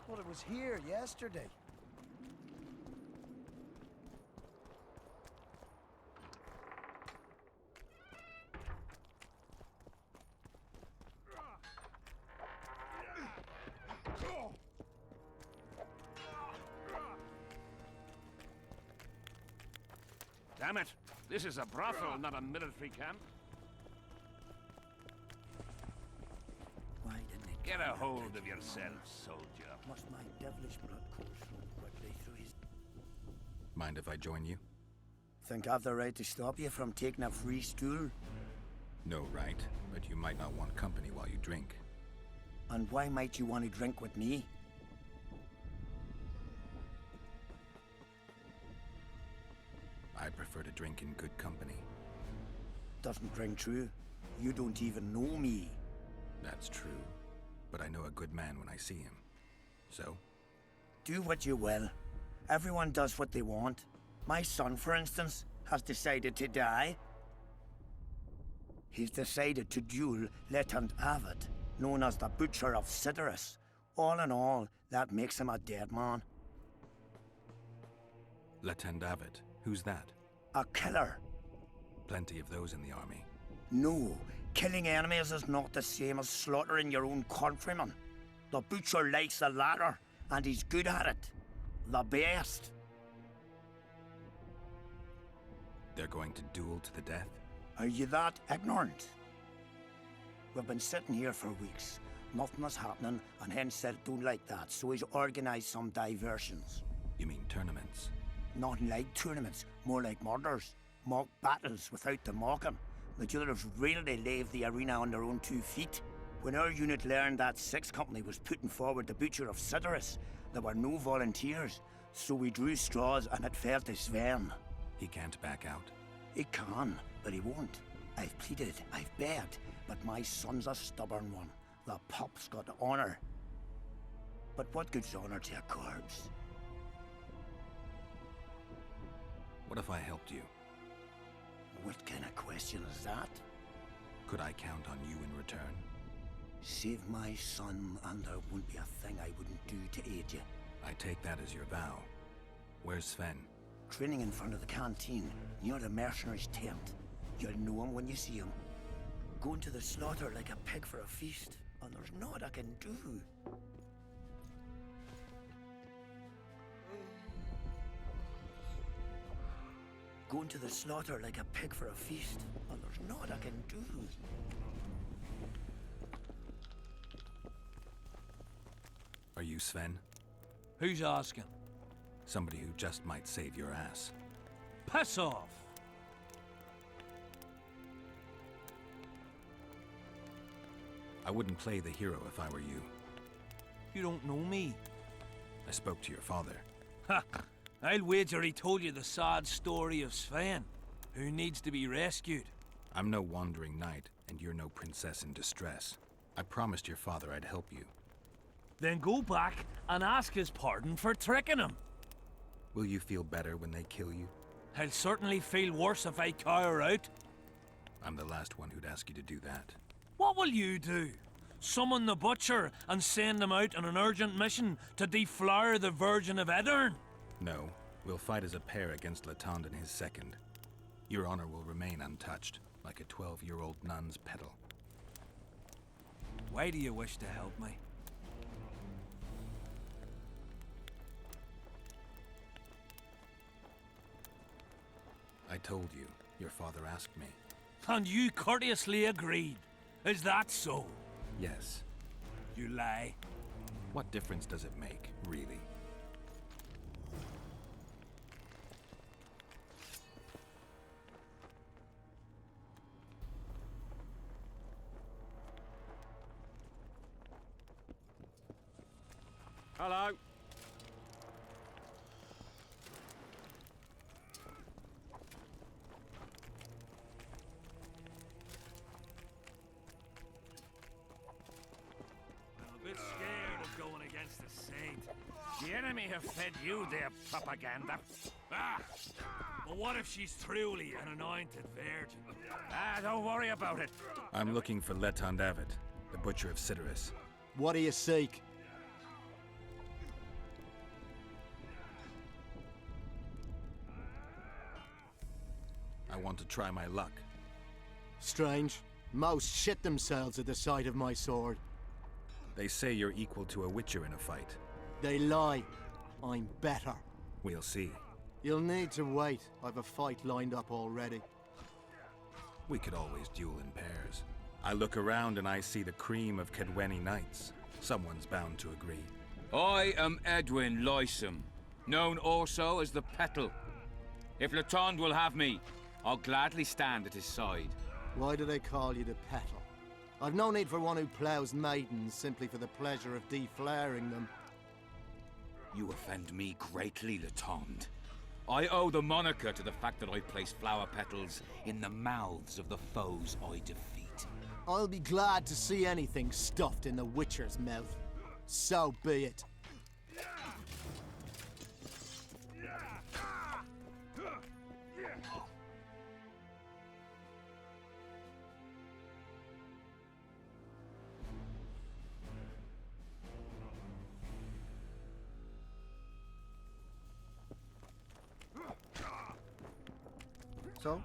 Well, it was here yesterday.
Damn it! This is a brothel, not a military camp.
Why didn't it
Get a hold of yourself, soldier.
Must my devilish blood course so quickly through his...
Mind if I join you?
Think I've the right to stop you from taking a free stool?
No right, but you might not want company while you drink.
And why might you want to drink with me?
I prefer to drink in good company.
Doesn't ring true. You don't even know me.
That's true, but I know a good man when I see him. So?
Do what you will. Everyone does what they want. My son, for instance, has decided to die. He's decided to duel Lieutenant Avid, known as the Butcher of Cidaris. All in all, that makes him a dead man.
Lieutenant Avid, who's that?
A killer.
Plenty of those in the army.
No, killing enemies is not the same as slaughtering your own countrymen. The Butcher likes the latter, and he's good at it. The best.
They're going to duel to the death?
Are you that ignorant? We've been sitting here for weeks. Nothing is happening, and Henselt don't like that, so he's organised some diversions.
You mean tournaments?
Not like tournaments, more like murders. Mock battles without the mocking. The dealers really leave the arena on their own 2 feet. When our unit learned that 6th Company was putting forward the Butcher of Cidaris, there were no volunteers, So we drew straws and it fell to Sven.
He can't back out.
He can, but he won't. I've pleaded, I've begged, but my son's a stubborn one. The pup's got honor. But what good's honor to a corpse?
What if I helped you?
What kind of question is that?
Could I count on you in return?
Save my son, and there won't be a thing I wouldn't do to aid you.
I take that as your vow. Where's Sven?
Training in front of the canteen, near the mercenaries' tent. You'll know him when you see him. Going to the slaughter like a pig for a feast, and there's naught I can do. Going to the slaughter like a pig for a feast, and there's naught I can do.
Are you Sven?
Who's asking?
Somebody who just might save your ass.
Piss off!
I wouldn't play the hero if I were you.
You don't know me.
I spoke to your father.
Ha! I'll wager he told you the sad story of Sven, who needs to be rescued.
I'm no wandering knight, and you're no princess in distress. I promised your father I'd help you.
Then go back and ask his pardon for tricking him.
Will you feel better when they kill you?
I'll certainly feel worse if I cower out.
I'm the last one who'd ask you to do that.
What will you do? Summon the Butcher and send him out on an urgent mission to deflower the Virgin of Edern?
No, we'll fight as a pair against Latond and his second. Your honor will remain untouched, like a 12-year-old nun's petal.
Why do you wish to help me?
I told you, your father asked me.
And you courteously agreed. Is that so?
Yes.
You lie.
What difference does it make, really?
Hello. The enemy have fed you their propaganda.
Ah! But what if she's truly an anointed virgin?
Don't worry about it.
I'm looking for Latond Avet, the Butcher of Cidaris.
What do you seek?
I want to try my luck.
Strange. Most shit themselves at the sight of my sword.
They say you're equal to a witcher in a fight.
They lie. I'm better.
We'll see.
You'll need to wait. I've a fight lined up already.
We could always duel in pairs. I look around and I see the cream of Kaedweni knights. Someone's bound to agree.
I am Edwin Lysum, known also as the Petal. If Latond will have me, I'll gladly stand at his side.
Why do they call you the Petal? I've no need for one who ploughs maidens simply for the pleasure of deflaring them.
You offend me greatly, Latond. I owe the moniker to the fact that I place flower petals in the mouths of the foes I defeat.
I'll be glad to see anything stuffed in the Witcher's mouth. So be it. So?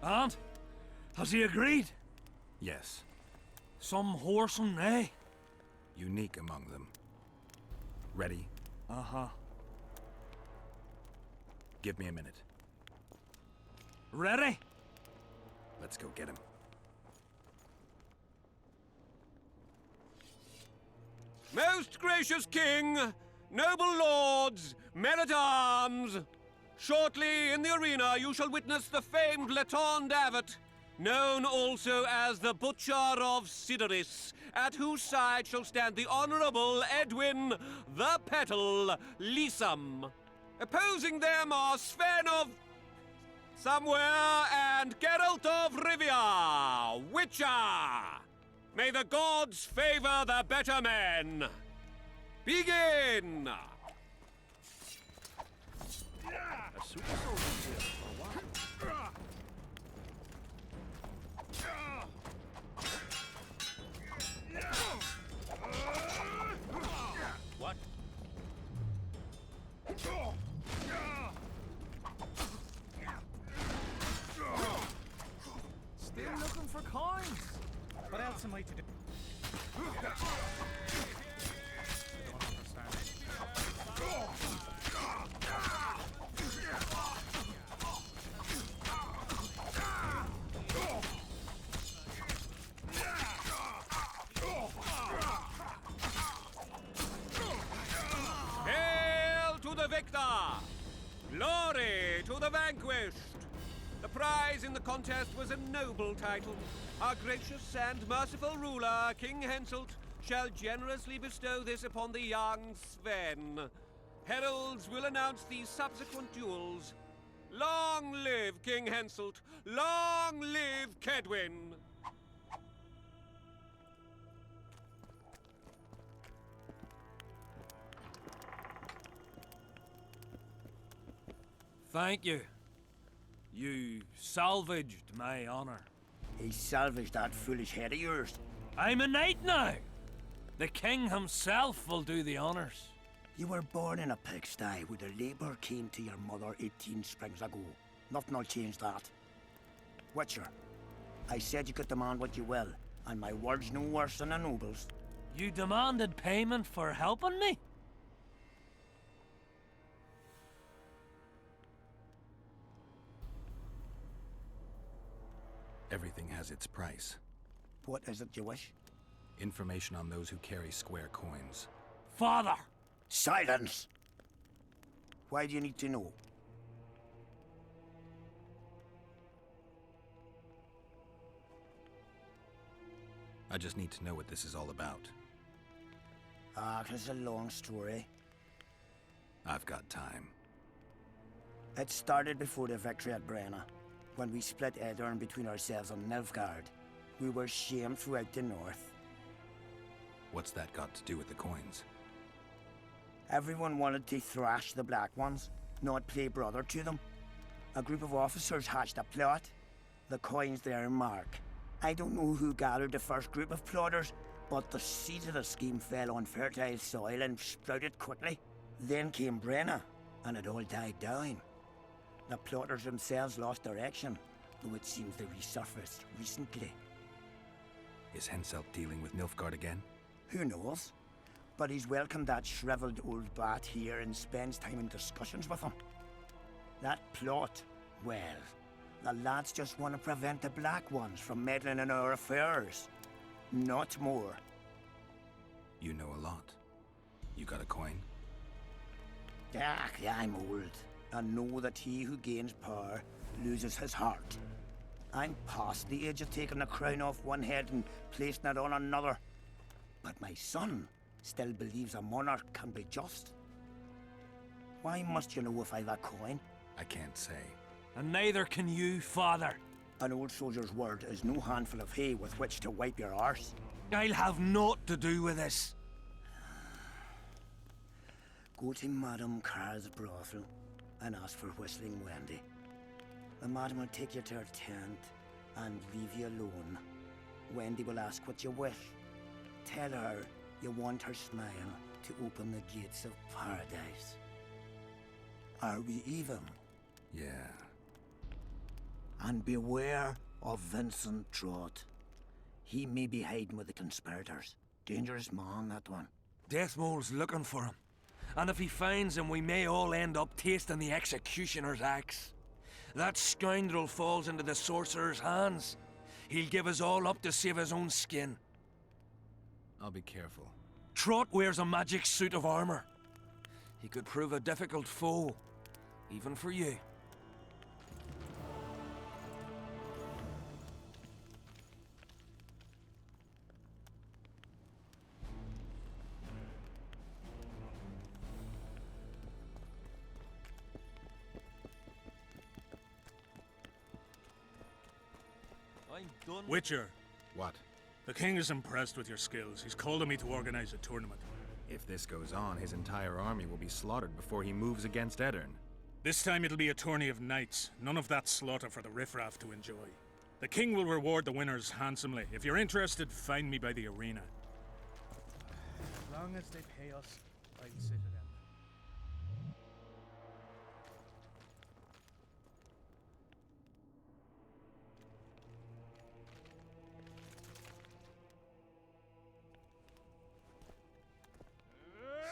And? Has he agreed?
Yes.
Some whoreson, eh?
Unique among them. Ready?
Uh-huh.
Give me a minute.
Ready?
Let's go get him.
Most gracious king, noble lords, men-at-arms, shortly in the arena you shall witness the famed Letond Abbot, known also as the Butcher of Cidaris, at whose side shall stand the Honourable Edwin the Petal Lysum. Opposing them are Sven of somewhere and Geralt of Rivia, Witcher. May the gods favor the better men. Begin!
What?
Still looking for coins.
What else am I to do? I don't understand.
Hail to the victor! Glory to the vanquished! The prize in the contest was a noble title. Our gracious and merciful ruler, King Henselt, shall generously bestow this upon the young Sven. Heralds will announce these subsequent duels. Long live King Henselt! Long live Kaedweni!
Thank you. You salvaged my honor.
He salvaged that foolish head of yours.
I'm a knight now. The king himself will do the honors.
You were born in a pigsty where the labour came to your mother 18 springs ago. Nothing'll change that. Witcher, I said you could demand what you will, and my word's no worse than a noble's.
You demanded payment for helping me?
Everything has its price.
What is it you wish?
Information on those who carry square coins.
Father!
Silence! Why do you need to know?
I just need to know what this is all about.
Ah, it's a long story.
I've got time.
It started before the victory at Brenna, when we split Edirn between ourselves and Nilfgaard. We were shamed throughout the north.
What's that got to do with the coins?
Everyone wanted to thrash the Black Ones, not play brother to them. A group of officers hatched a plot. The coins their mark. I don't know who gathered the first group of plotters, but the seeds of the scheme fell on fertile soil and sprouted quickly. Then came Brenna, and it all died down. The plotters themselves lost direction, though it seems they resurfaced recently.
Is Henselt dealing with Nilfgaard again?
Who knows? But he's welcomed that shriveled old bat here and spends time in discussions with him. That plot, well, the lads just want to prevent the Black Ones from meddling in our affairs. Not more.
You know a lot. You got a coin?
Ah, I'm old, and know that he who gains power loses his heart. I'm past the age of taking the crown off one head and placing it on another. But my son still believes a monarch can be just. Why must you know if I've a coin?
I can't say.
And neither can you, father.
An old soldier's word is no handful of hay with which to wipe your arse.
I'll have naught to do with this.
Go to Madame Carr's brothel and ask for Whistling Wendy. The madam will take you to her tent and leave you alone. Wendy will ask what you wish. Tell her you want her smile to open the gates of paradise. Are we even?
Yeah.
And beware of Vincent Trott. He may be hiding with the conspirators. Dangerous man, that one.
Death Mole's looking for him. And if he finds him, we may all end up tasting the executioner's axe. That scoundrel falls into the sorcerer's hands. He'll give us all up to save his own skin.
I'll be careful.
Trott wears a magic suit of armor. He could prove a difficult foe, even for you.
Witcher.
What?
The king is impressed with your skills. He's called on me to organize a tournament.
If this goes on, his entire army will be slaughtered before he moves against Edirn.
This time it'll be a tourney of knights. None of that slaughter for the riffraff to enjoy. The king will reward the winners handsomely. If you're interested, find me by the arena. As long as they pay us, I'll sit it out.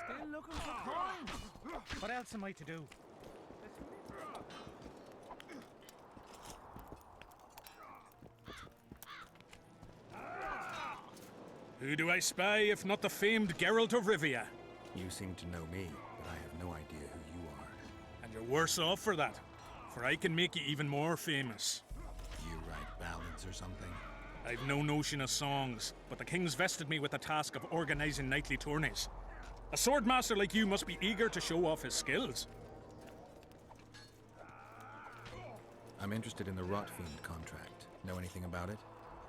Still looking for coins. What else am I to do?
Who do I spy if not the famed Geralt of Rivia?
You seem to know me, but I have no idea who you are.
And you're worse off for that, for I can make you even more famous.
You write ballads or something?
I've no notion of songs, but the king's vested me with the task of organizing nightly tourneys. A swordmaster like you must be eager to show off his skills.
I'm interested in the Rotfiend contract. Know anything about it?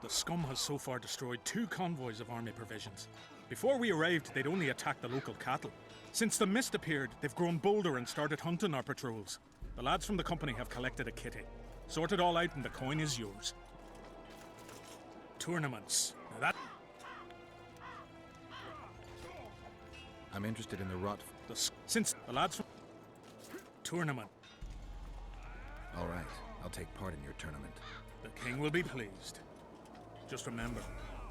The scum has so far destroyed 2 convoys of army provisions. Before we arrived, they'd only attacked the local cattle. Since the mist appeared, they've grown bolder and started hunting our patrols. The lads from the company have collected a kitty. Sort it all out and the coin is yours. Tournaments. Now that...
I'm interested in the
Since the lads from... Tournament.
All right, I'll take part in your tournament.
The king will be pleased. Just remember,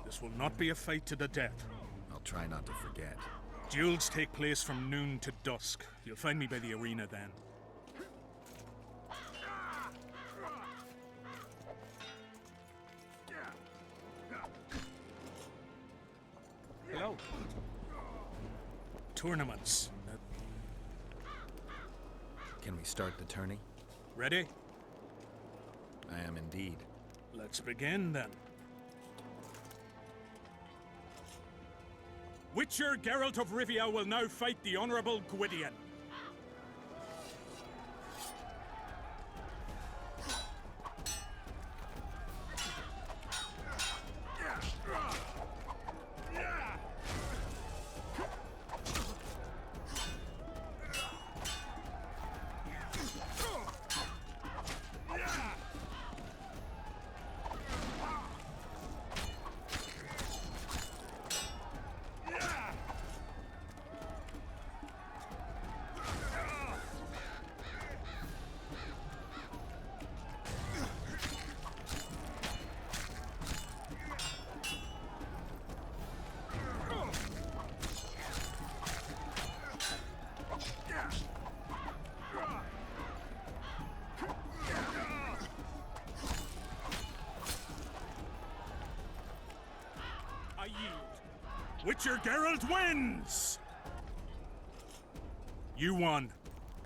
this will not be a fight to the death.
I'll try not to forget.
Duels take place from noon to dusk. You'll find me by the arena then.
Hello.
Tournaments.
Can we start the tourney?
Ready?
I am indeed.
Let's begin then. Witcher Geralt of Rivia will now fight the Honorable Gwydion. Witcher Geralt wins! You won.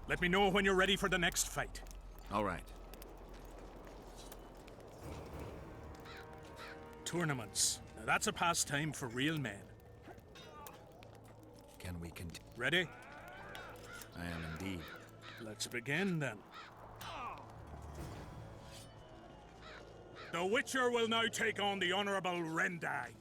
Let me know when you're ready for the next fight.
All right.
Tournaments. Now that's a pastime for real men.
Can we continue?
Ready?
I am indeed.
Let's begin then. The Witcher will now take on the Honorable Rendag.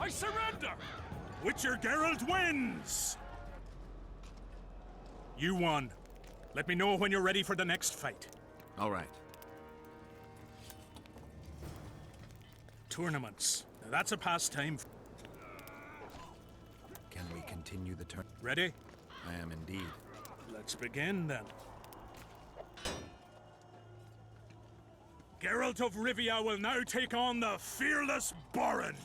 I surrender!
Witcher Geralt wins! You won. Let me know when you're ready for the next fight.
All right.
Tournaments. Now that's a pastime.
Can we continue the turn?
Ready?
I am indeed.
Let's begin then. Geralt of Rivia will now take on the fearless Baron.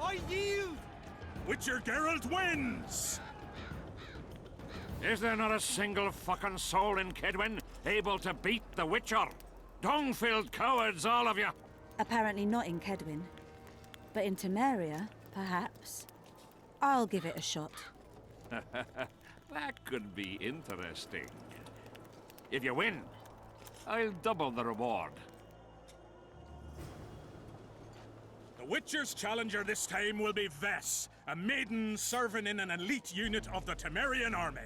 I yield!
Witcher Geralt wins!
Is there not a single fucking soul in Kaedwen able to beat the Witcher? Dung-filled cowards, all of you!
Apparently not in Kaedwen. But in Temeria, perhaps. I'll give it a shot.
That could be interesting. If you win, I'll double the reward.
The Witcher's challenger this time will be Vess, a maiden serving in an elite unit of the Temerian army.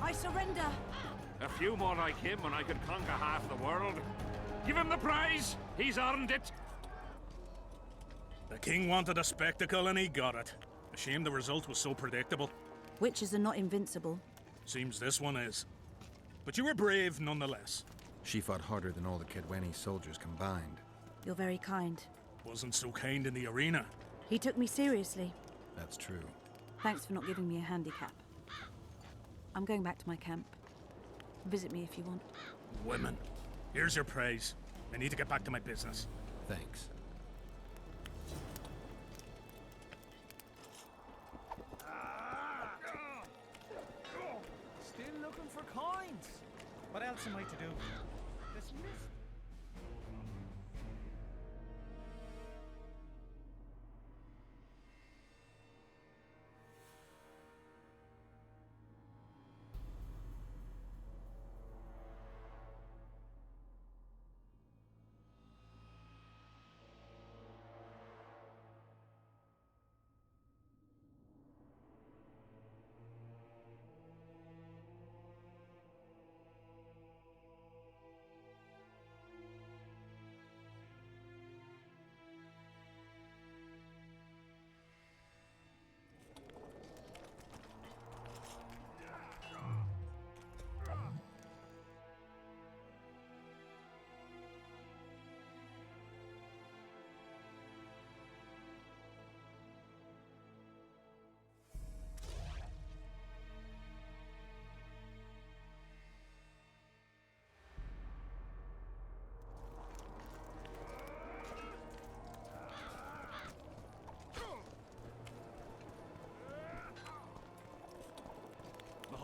I surrender!
A few more like him and I could conquer half the world. Give him the prize! He's earned it!
The king wanted a spectacle and he got it. A shame the result was so predictable.
Witches are not invincible.
Seems this one is. But you were brave nonetheless.
She fought harder than all the Kaedweni soldiers combined.
You're very kind.
Wasn't so kind in the arena.
He took me seriously.
That's true.
Thanks for not giving me a handicap. I'm going back to my camp. Visit me if you want.
Women. Here's your praise. I need to get back to my business.
Thanks.
Still looking for coins. What else am I to do? Dismissed.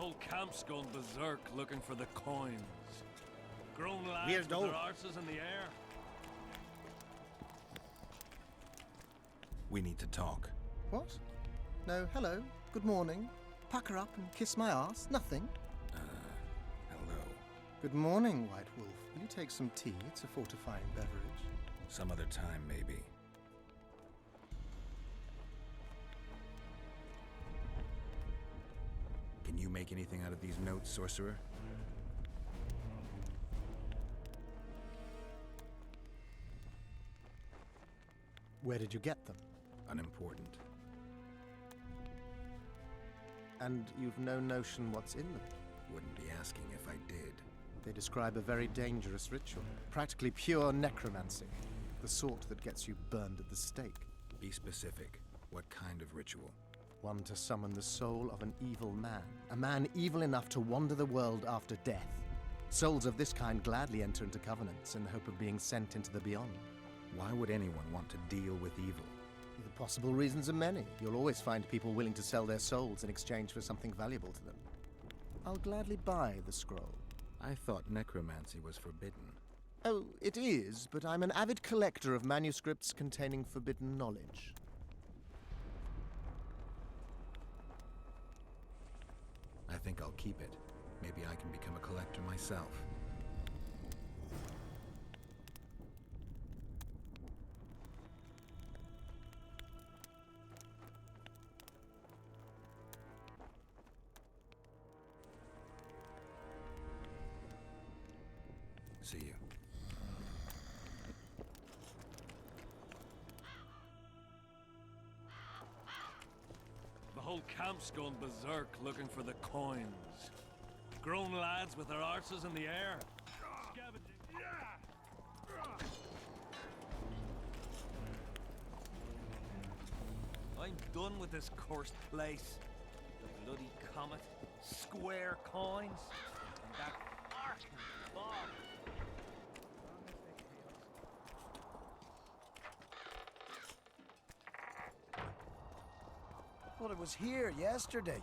whole camp's gone berserk looking for the coins. Grown lads
Weird
with
though.
their arses in the air.
We need to talk.
What? No, hello. Good morning. Pack her up and kiss my ass. Nothing.
Hello.
Good morning, White Wolf. Will you take some tea? It's a fortifying beverage.
Some other time, maybe. Can you make anything out of these notes, sorcerer?
Where did you get them?
Unimportant.
And you've no notion what's in them?
Wouldn't be asking if I did.
They describe a very dangerous ritual. Practically pure necromancy. The sort that gets you burned at the stake.
Be specific. What kind of ritual?
One to summon the soul of an evil man. A man evil enough to wander the world after death. Souls of this kind gladly enter into covenants in the hope of being sent into the beyond.
Why would anyone want to deal with evil?
The possible reasons are many. You'll always find people willing to sell their souls in exchange for something valuable to them. I'll gladly buy the scroll.
I thought necromancy was forbidden.
Oh, it is, but I'm an avid collector of manuscripts containing forbidden knowledge.
I think I'll keep it. Maybe I can become a collector myself. See you.
The whole camp's gone berserk looking for the coins. Grown lads with their arses in the air. I'm done with this cursed place. The bloody comet, square coins, and that arcing fog.
Well, it was here yesterday.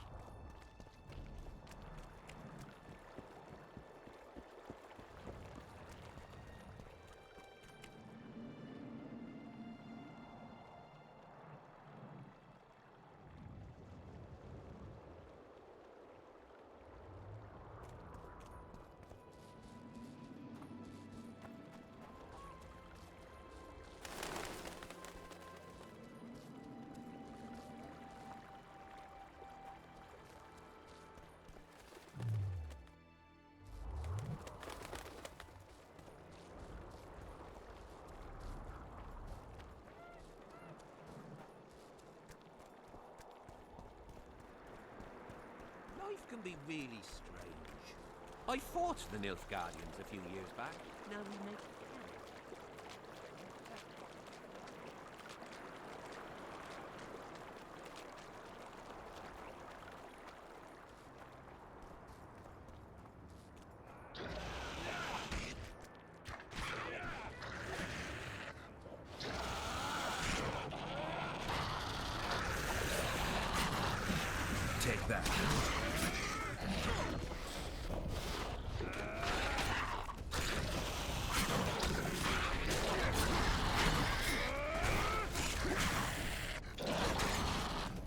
Life can be really strange. I fought the Nilfgaardians a few years back. Now we make
Take that.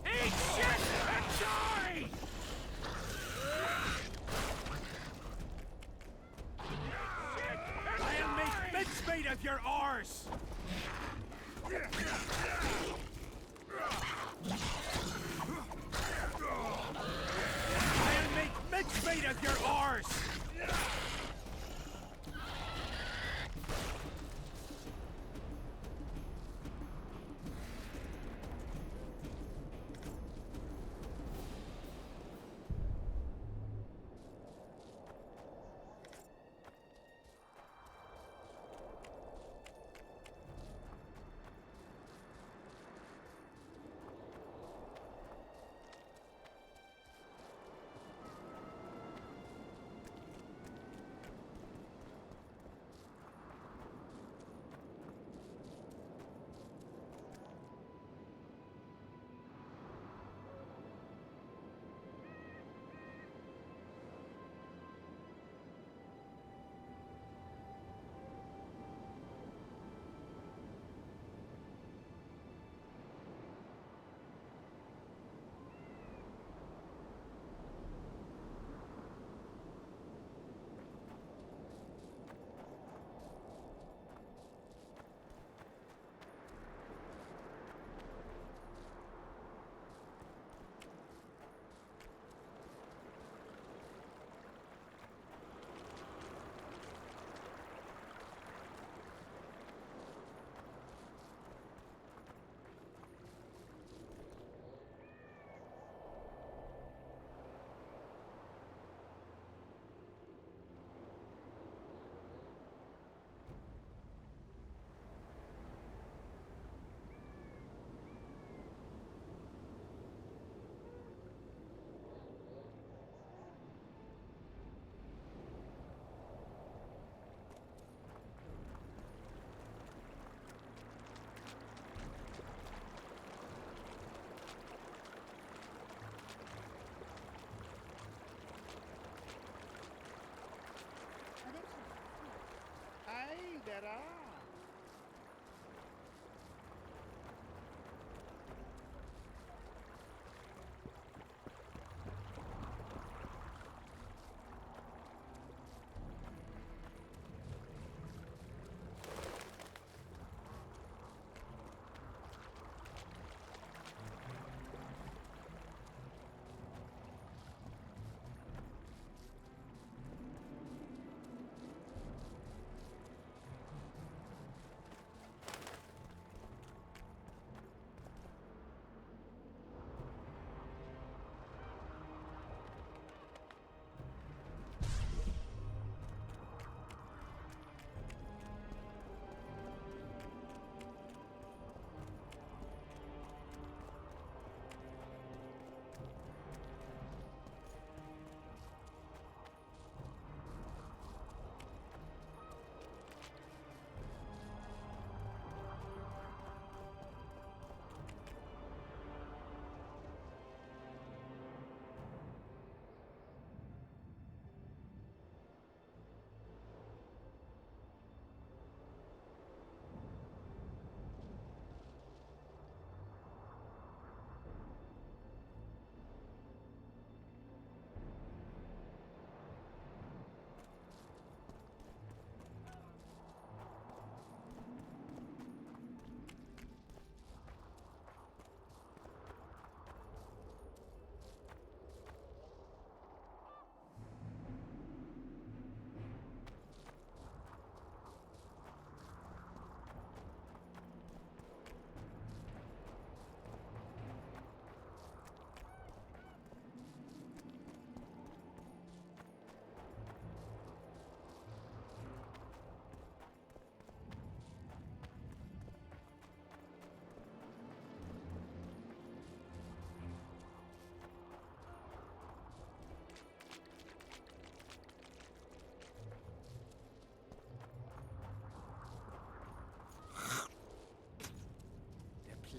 Eat shit and die!
I'll make mincemeat of your arse!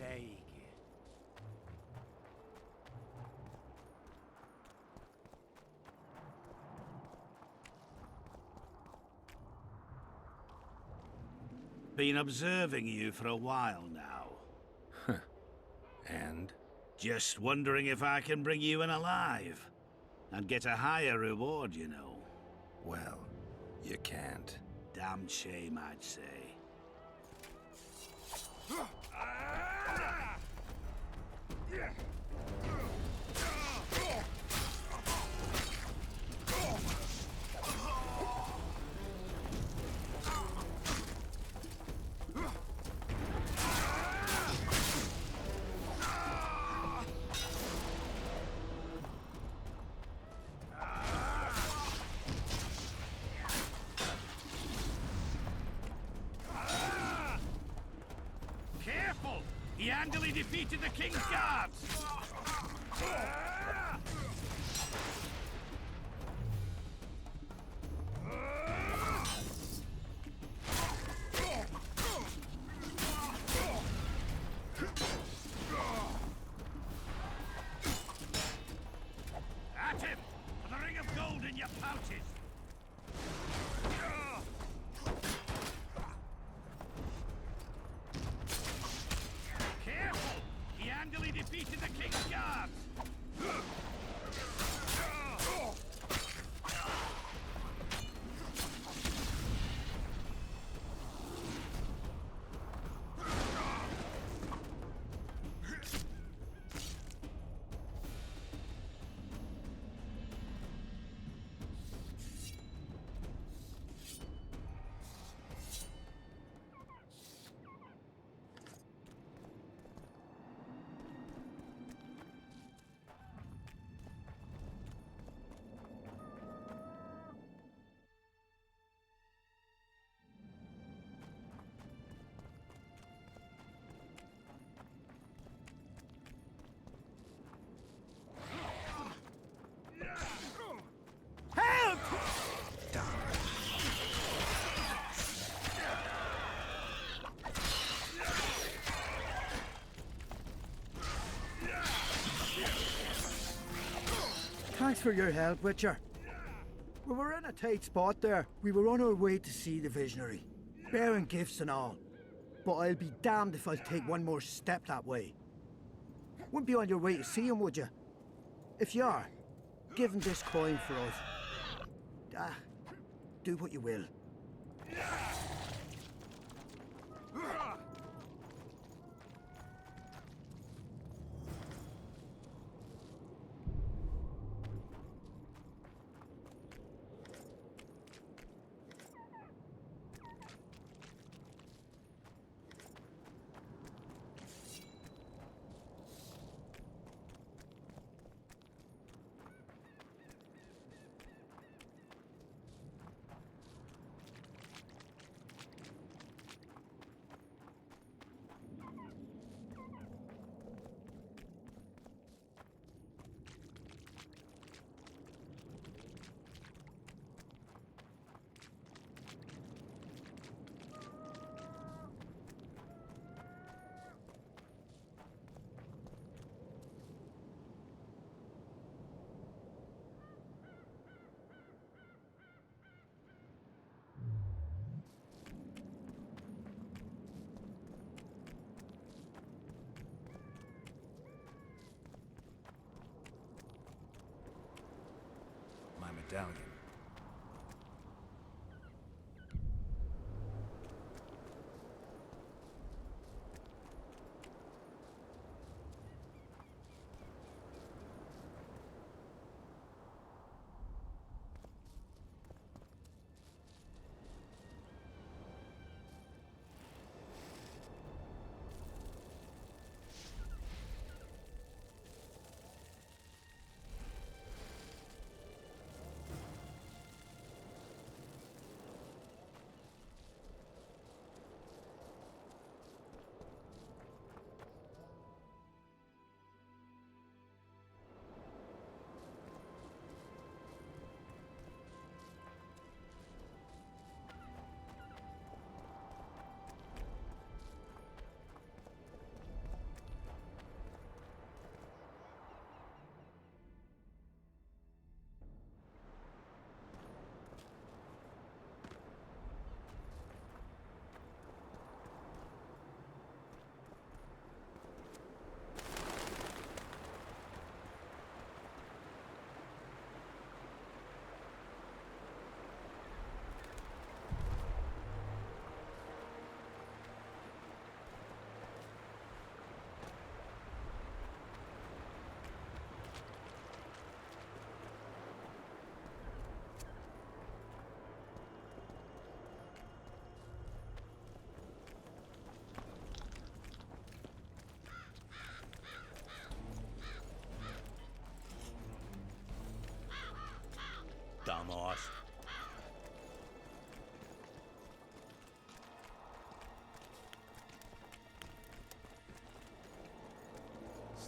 take it.
Been observing you for a while now.
And?
Just wondering if I can bring you in alive. And get a higher reward, you know.
Well, you can't.
Damn shame, I'd say. Careful! He handily defeated the King's Guards! At him! For the ring of gold in your pouches! Careful! He handily defeated the King's Guards! Help!
Thanks for your help, Witcher. We were in a tight spot there. We were on our way to see the visionary, bearing gifts and all. But I'll be damned if I'll take one more step that way. Wouldn't be on your way to see him, would you? If you are, give him this coin for us. Do what you will.
My medallion.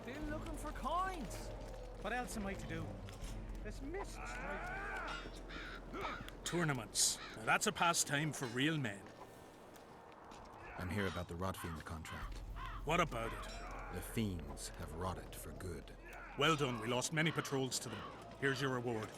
Still looking for coins. What else am I to do? This mist.
Tournaments. Now that's a pastime for real men.
I'm here about the Rotfiend contract.
What about it?
The fiends have rotted for good.
Well done. We lost many patrols to them. Here's your reward.